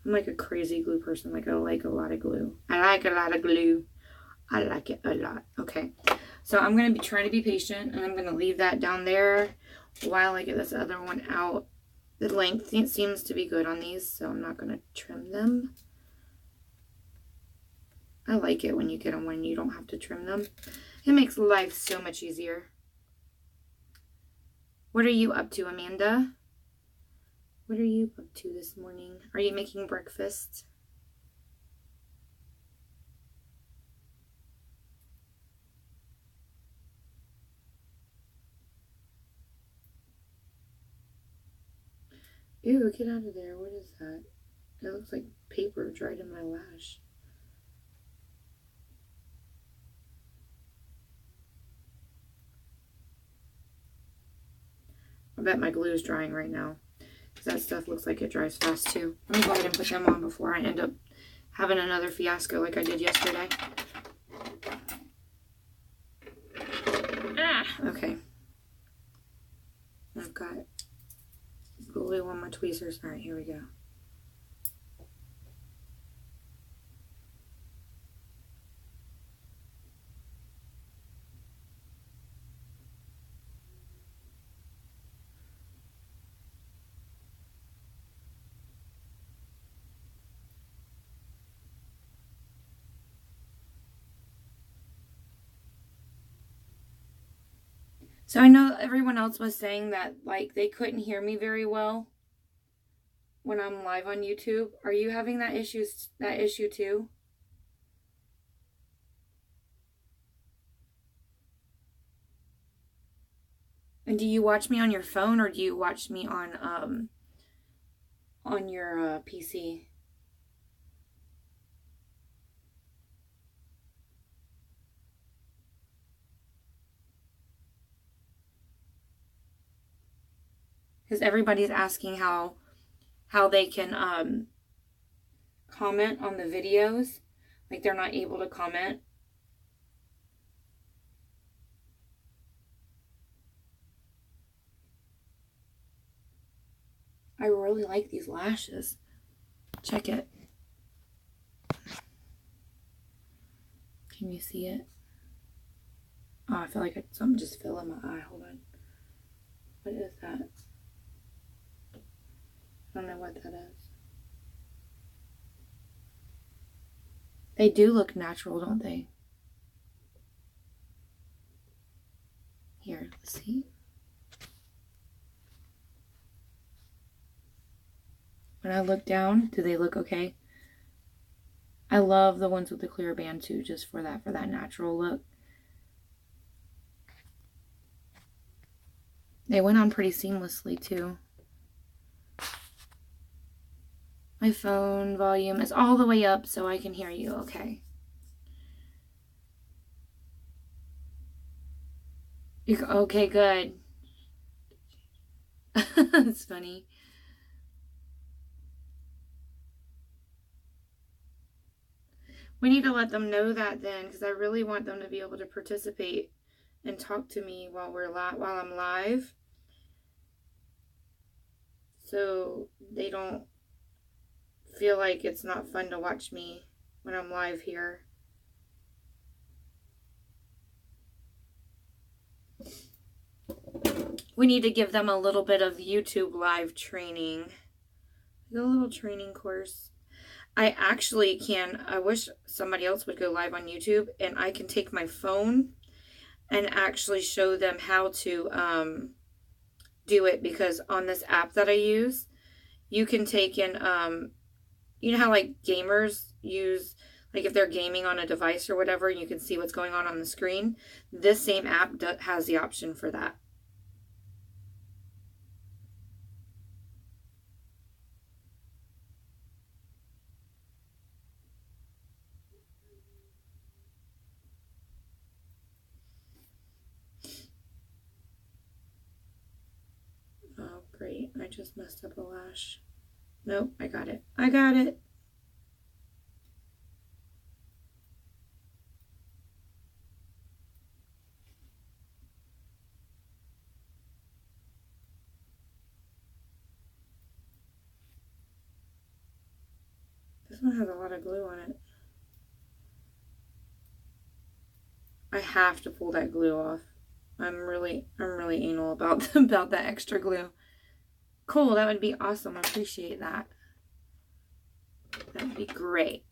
I'm like a crazy glue person. Like, I like a lot of glue. I like a lot of glue. I like it a lot. Okay. So I'm going to be trying to be patient, and I'm going to leave that down there while I get this other one out. The length seems to be good on these, so I'm not going to trim them. I like it when you get them when you don't have to trim them. It makes life so much easier. What are you up to, Amanda? What are you up to this morning? Are you making breakfast? Ew, get out of there. What is that? It looks like paper dried in my lash. I bet my glue is drying right now, because that stuff looks like it dries fast too. Let me go ahead and put them on before I end up having another fiasco like I did yesterday. Okay. I've got glue on my tweezers. All right, here we go. So I know everyone else was saying that, like, they couldn't hear me very well when I'm live on YouTube. Are you having that issue too? And do you watch me on your phone or do you watch me on your PC? Because everybody's asking how they can comment on the videos. Like, they're not able to comment. I really like these lashes. Check it. Can you see it? Oh, I feel like something just fell in my eye. Hold on. What is that? I don't know what that is. They do look natural, don't they? Here, let's see. When I look down, do they look okay? I love the ones with the clear band too, just for that natural look. They went on pretty seamlessly too. My phone volume is all the way up so I can hear you okay. Okay, good. It's funny. We need to let them know that then, because I really want them to be able to participate and talk to me while I'm live, so they don't feel like it's not fun to watch me when I'm live here. We need to give them a little bit of YouTube live training, a little training course. I actually I wish somebody else would go live on YouTube and I can take my phone and actually show them how to do it, because on this app that I use, you can take in, you know how like gamers use, like if they're gaming on a device or whatever, you can see what's going on the screen. This same app has the option for that. Oh, great. I just messed up a lash. Nope, I got it. I got it. This one has a lot of glue on it. I have to pull that glue off. I'm really anal about that extra glue. Cool, that would be awesome. I appreciate that. That'd be great.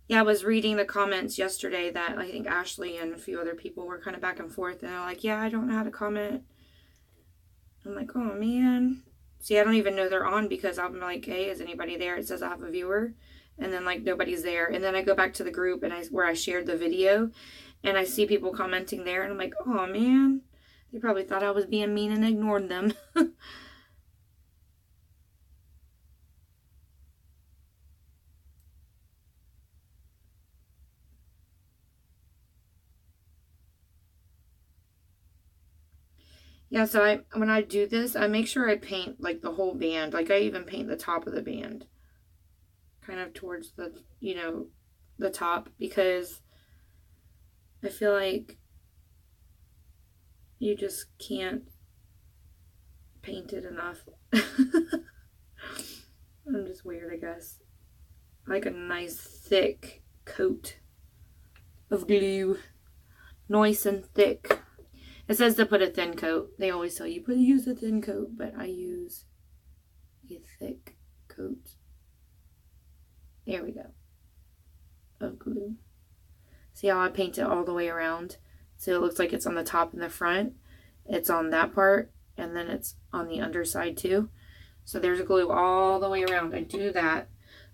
Yeah, I was reading the comments yesterday that I think Ashley and a few other people were kind of back and forth, and they're like, yeah, I don't know how to comment. I'm like, oh man. See, I don't even know they're on, because I'm like, hey, is anybody there? It says I have a viewer, and then like nobody's there. And then I go back to the group and where I shared the video, and I see people commenting there, and I'm like, oh man, they probably thought I was being mean and ignored them. Yeah, so when I do this, I make sure I paint like the whole band. Like I even paint the top of the band, kind of towards the, the top, because I feel like you just can't paint it enough. I'm just weird, I guess. I like a nice thick coat of glue. Nice and thick. It says to put a thin coat. They always tell you, use a thin coat, but I use a thick coat. There we go. Of glue. See how I paint it all the way around? So it looks like it's on the top and the front. It's on that part, and then it's on the underside too. So there's glue all the way around. I do that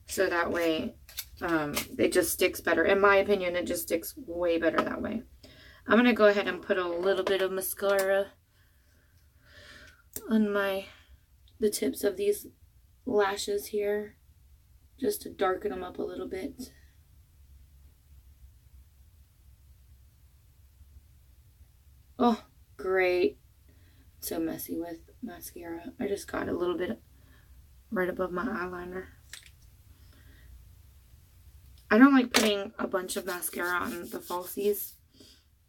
so that way it just sticks better. In my opinion, it just sticks way better that way. I'm going to go ahead and put a little bit of mascara on the tips of these lashes here, just to darken them up a little bit. Oh, great. So messy with mascara. I just got a little bit right above my eyeliner. I don't like putting a bunch of mascara on the falsies,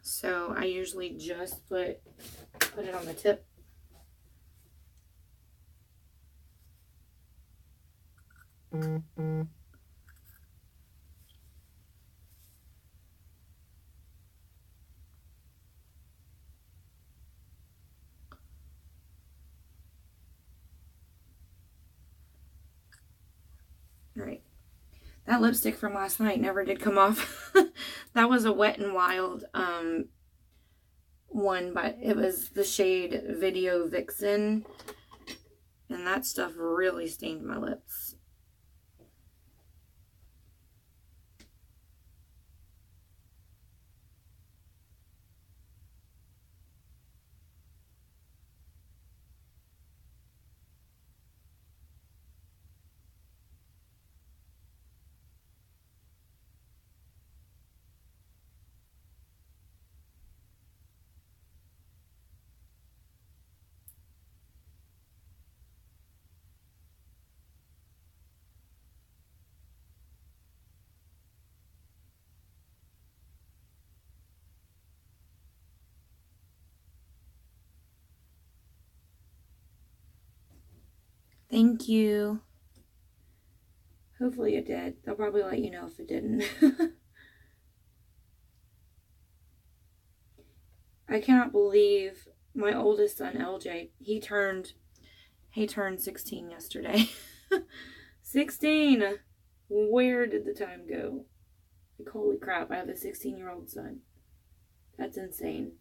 so I usually just put it on the tip. Alright. That lipstick from last night never did come off. That was a Wet n Wild one, but it was the shade Video Vixen. And that stuff really stained my lips. Thank you. Hopefully it did. They'll probably let you know if it didn't. I cannot believe my oldest son, LJ, he turned 16 yesterday. 16! Where did the time go? Like, holy crap, I have a 16-year-old son. That's insane.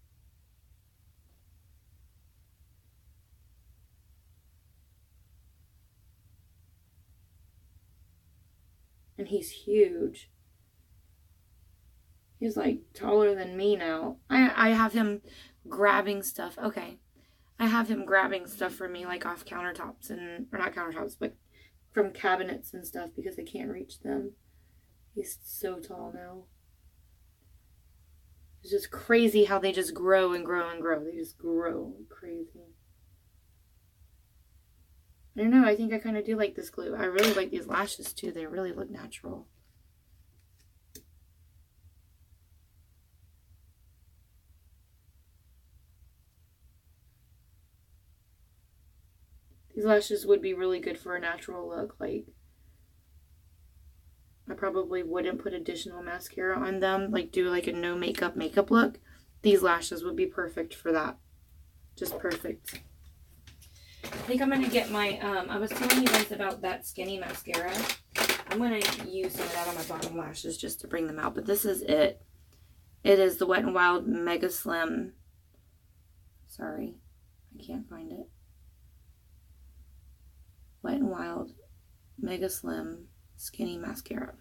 And he's huge. He's like taller than me now. I have him grabbing stuff. Okay. I have him grabbing stuff for me, like off countertops or not countertops, but from cabinets and stuff because I can't reach them. He's so tall now. It's just crazy how they just grow and grow and grow. They just grow like crazy. I don't know. I think I kind of do like this glue. I really like these lashes too. They really look natural. These lashes would be really good for a natural look. Like, I probably wouldn't put additional mascara on them. Like, do like a no makeup look. These lashes would be perfect for that. Just perfect. I think I'm going to get my, I was telling you guys about that skinny mascara. I'm going to use some of that on my bottom lashes just to bring them out. But this is it. It is the Wet n Wild Mega Slim. Sorry, I can't find it. Wet n Wild Mega Slim Skinny Mascara.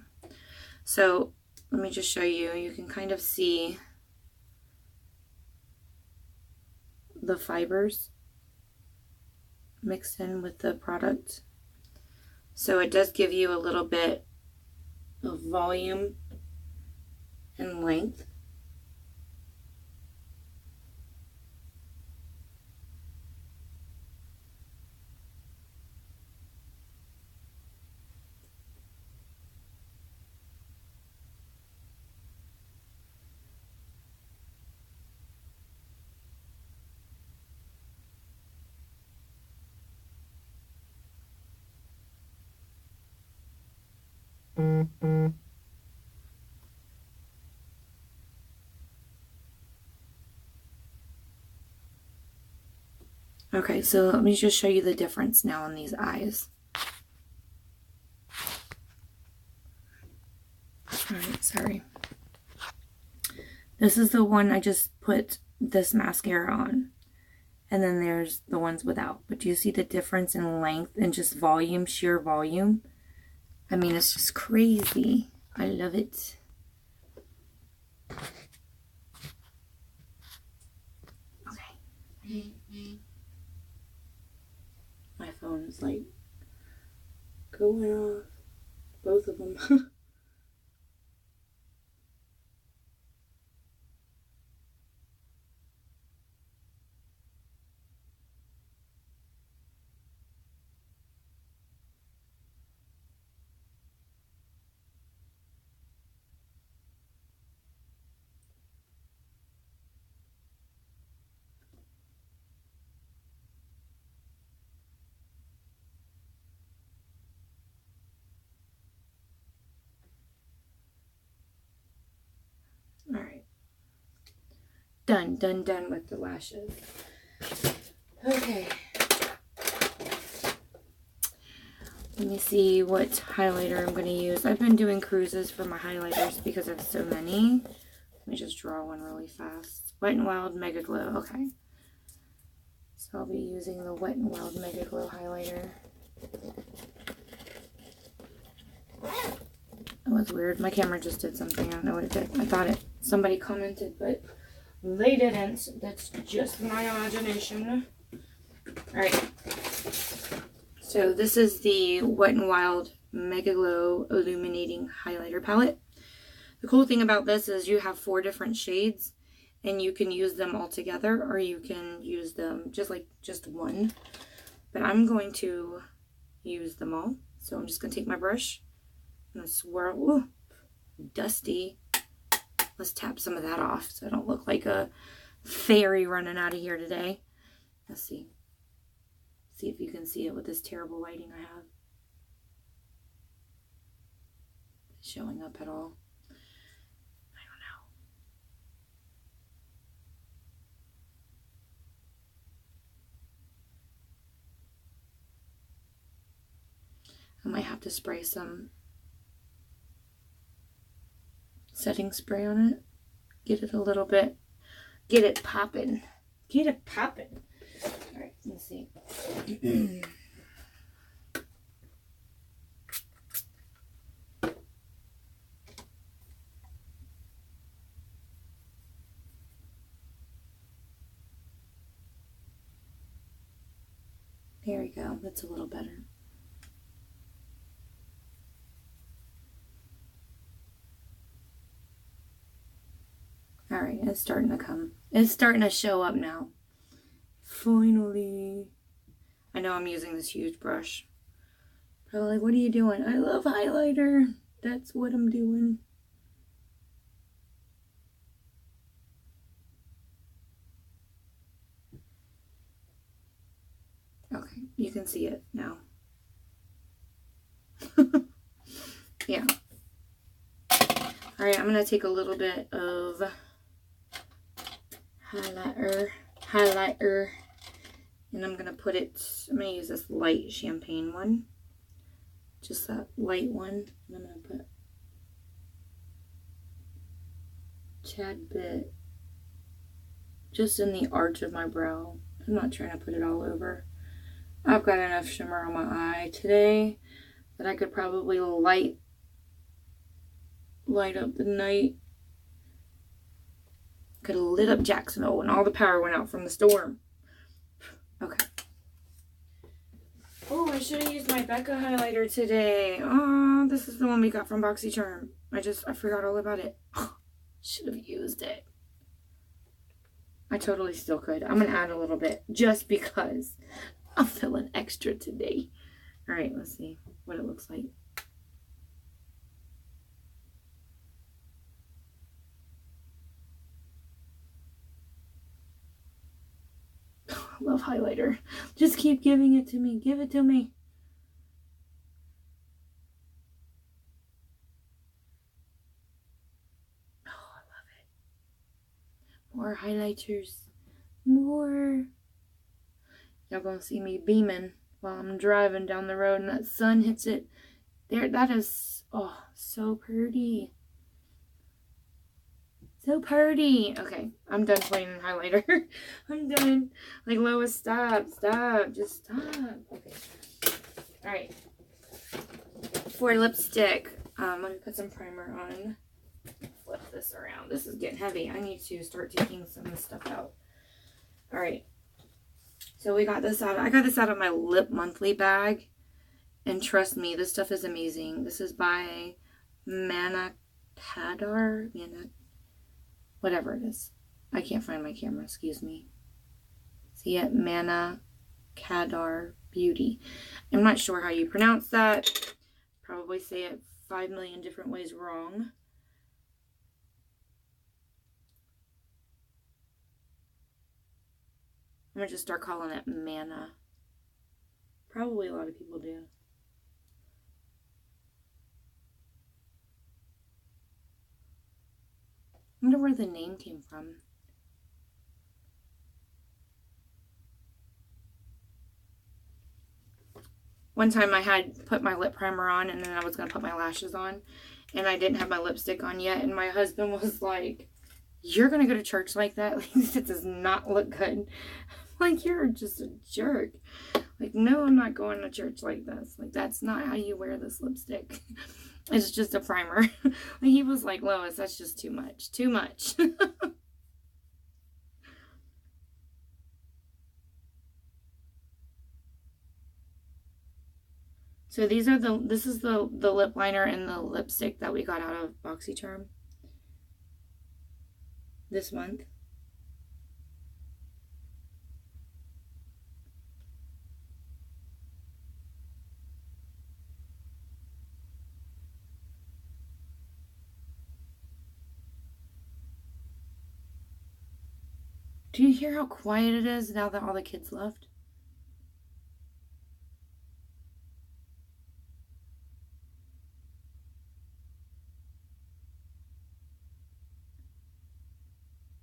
So let me just show you. You can kind of see the fibers mixed in with the product. So it does give you a little bit of volume and length. Okay, so let me just show you the difference now in these eyes. Alright, sorry. This is the one I just put this mascara on. And then there's the ones without. But do you see the difference in length and just volume, sheer volume? I mean, it's just crazy. I love it. Okay. My phone is like going off. Both of them. All right. Done with the lashes. Okay. Let me see what highlighter I'm going to use. I've been doing cruises for my highlighters because I have so many. Let me just draw one really fast. Wet n Wild Mega Glow. Okay. So I'll be using the Wet n Wild Mega Glow highlighter. That was weird. My camera just did something. I don't know what it did. I thought somebody commented, but they didn't. That's just my imagination. Alright. So this is the Wet n Wild Mega Glow Illuminating Highlighter Palette. The cool thing about this is you have 4 different shades, and you can use them all together, or you can use them just one. But I'm going to use them all. So I'm just going to take my brush. I'm going to swirl. Ooh, dusty. Let's tap some of that off so I don't look like a fairy running out of here today. Let's see. See if you can see it with this terrible lighting I have. Showing up at all. I don't know. I might have to spray some setting spray on it. Get it a little bit. Get it popping. Get it popping. Alright, let's see. There we go. That's a little better. Alright, it's starting to come. It's starting to show up now. Finally. I know I'm using this huge brush. Probably like, what are you doing? I love highlighter. That's what I'm doing. Okay, you can see it now. Yeah. Alright, I'm going to take a little bit of highlighter, and I'm going to put it, I'm going to use this light champagne one. Just that light one. And I'm going to put a tad bit just in the arch of my brow. I'm not trying to put it all over. I've got enough shimmer on my eye today that I could probably light up the night. Could have lit up Jacksonville when all the power went out from the storm. Okay. Oh, I should have used my Becca highlighter today. Oh, this is the one we got from BoxyCharm. I forgot all about it. Should have used it. I totally still could. I'm going to add a little bit just because I'm feeling extra today. All right, let's see what it looks like. I love highlighter. Just keep giving it to me. Give it to me. Oh, I love it. More highlighters. More. Y'all gonna see me beaming while I'm driving down the road and that sun hits it. There, that is, oh, so pretty. So pretty. Okay, I'm done playing in highlighter. I'm done. Like, Lois, stop. Just stop. Okay. Alright. For lipstick, let me put some primer on. Flip this around. This is getting heavy. I need to start taking some of this stuff out. Alright. So we got this out. I got this out of my Lip Monthly bag. And trust me, this stuff is amazing. This is by Kadar. Whatever it is. I can't find my camera, excuse me. See it? Kadar Beauty. I'm not sure how you pronounce that. Probably say it 5 million different ways wrong. I'm going to just start calling it Manna. Probably a lot of people do. I wonder where the name came from. One time I had put my lip primer on and then I was going to put my lashes on. And I didn't have my lipstick on yet. And my husband was like, "You're going to go to church like that? Like, this does not look good." Like, you're just a jerk. Like, no, I'm not going to church like this. Like, that's not how you wear this lipstick. It's just a primer. Like, he was like, "Lois, that's just too much. Too much." So this is the lip liner and the lipstick that we got out of BoxyCharm this month. Do you hear how quiet it is now that all the kids left?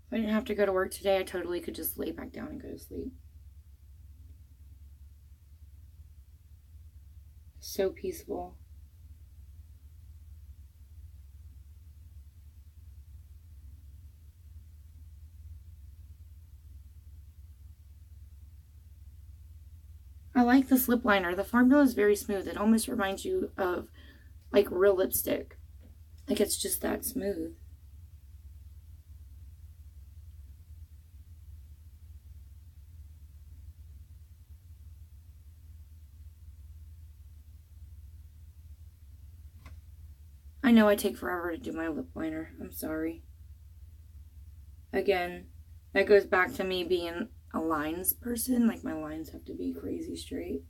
If I didn't have to go to work today, I totally could just lay back down and go to sleep. So peaceful. I like this lip liner. The formula is very smooth. It almost reminds you of like real lipstick. Like, it's just that smooth. I know I take forever to do my lip liner. I'm sorry. Again, that goes back to me being a lines person. Like, my lines have to be crazy straight.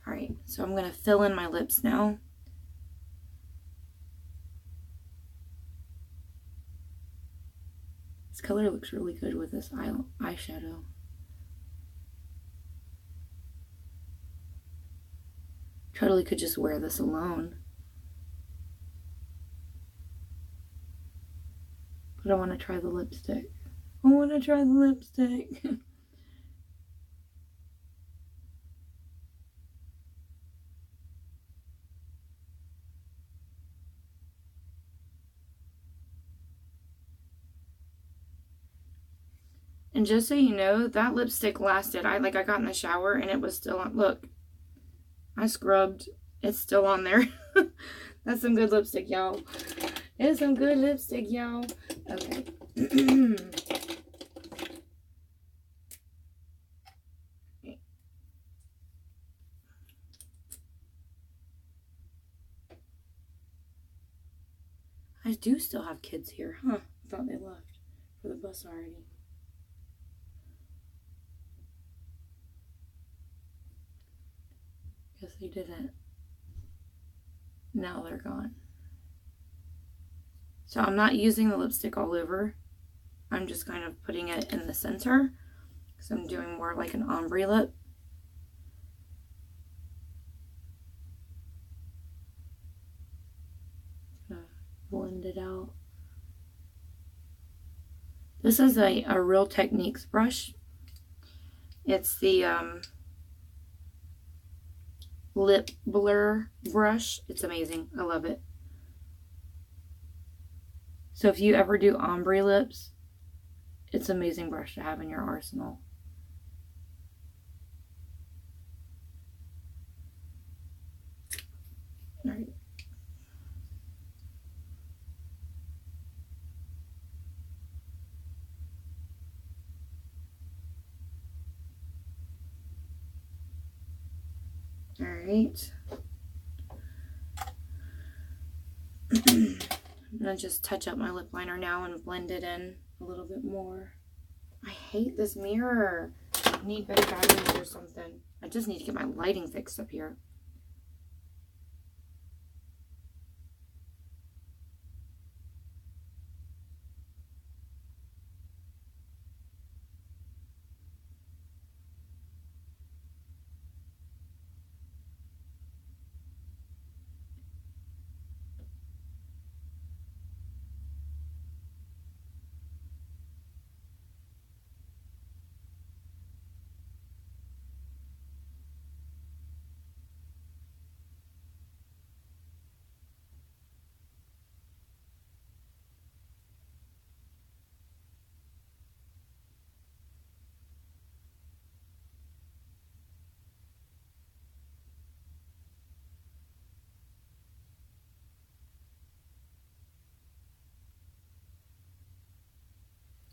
Alright, so I'm going to fill in my lips now. This color looks really good with this eyeshadow. Totally could just wear this alone. But I want to try the lipstick. I want to try the lipstick. And just so you know, that lipstick lasted. I got in the shower and it was still on. Look, I scrubbed. It's still on there. That's some good lipstick, y'all. It's some good lipstick, y'all. Okay. I do still have kids here, huh? I thought they left for the bus already. Guess they didn't. Now they're gone. So I'm not using the lipstick all over. I'm just kind of putting it in the center because I'm doing more like an ombre lip. Blend blend it out. This is a Real Techniques brush. It's the lip blur brush. It's amazing. I love it. So if you ever do ombre lips, it's an amazing brush to have in your arsenal. All right. All right. I'm going to just touch up my lip liner now and blend it in a little bit more. I hate this mirror. I need better batteries or something. I just need to get my lighting fixed up here.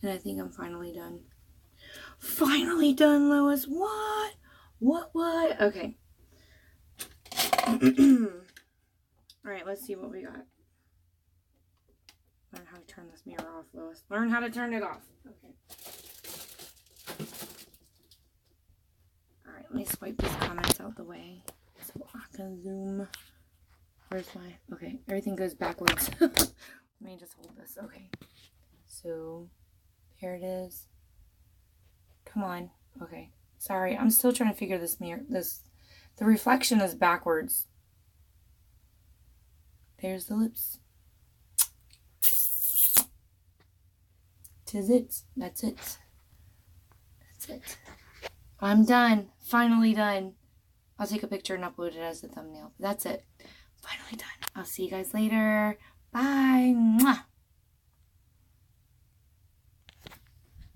And I think I'm finally done. Finally done, Lois. What? What? Okay. Alright, let's see what we got. Learn how to turn this mirror off, Lois. Learn how to turn it off. Okay. Alright, let me swipe these comments out the way so I can zoom. Where's my... Okay, everything goes backwards. Let me just hold this. Okay. So... Here it is. Come on. Okay. Sorry. I'm still trying to figure this mirror. The reflection is backwards. There's the lips. 'Tis it. That's it. That's it. I'm done. Finally done. I'll take a picture and upload it as a thumbnail. But that's it. Finally done. I'll see you guys later. Bye. Mwah.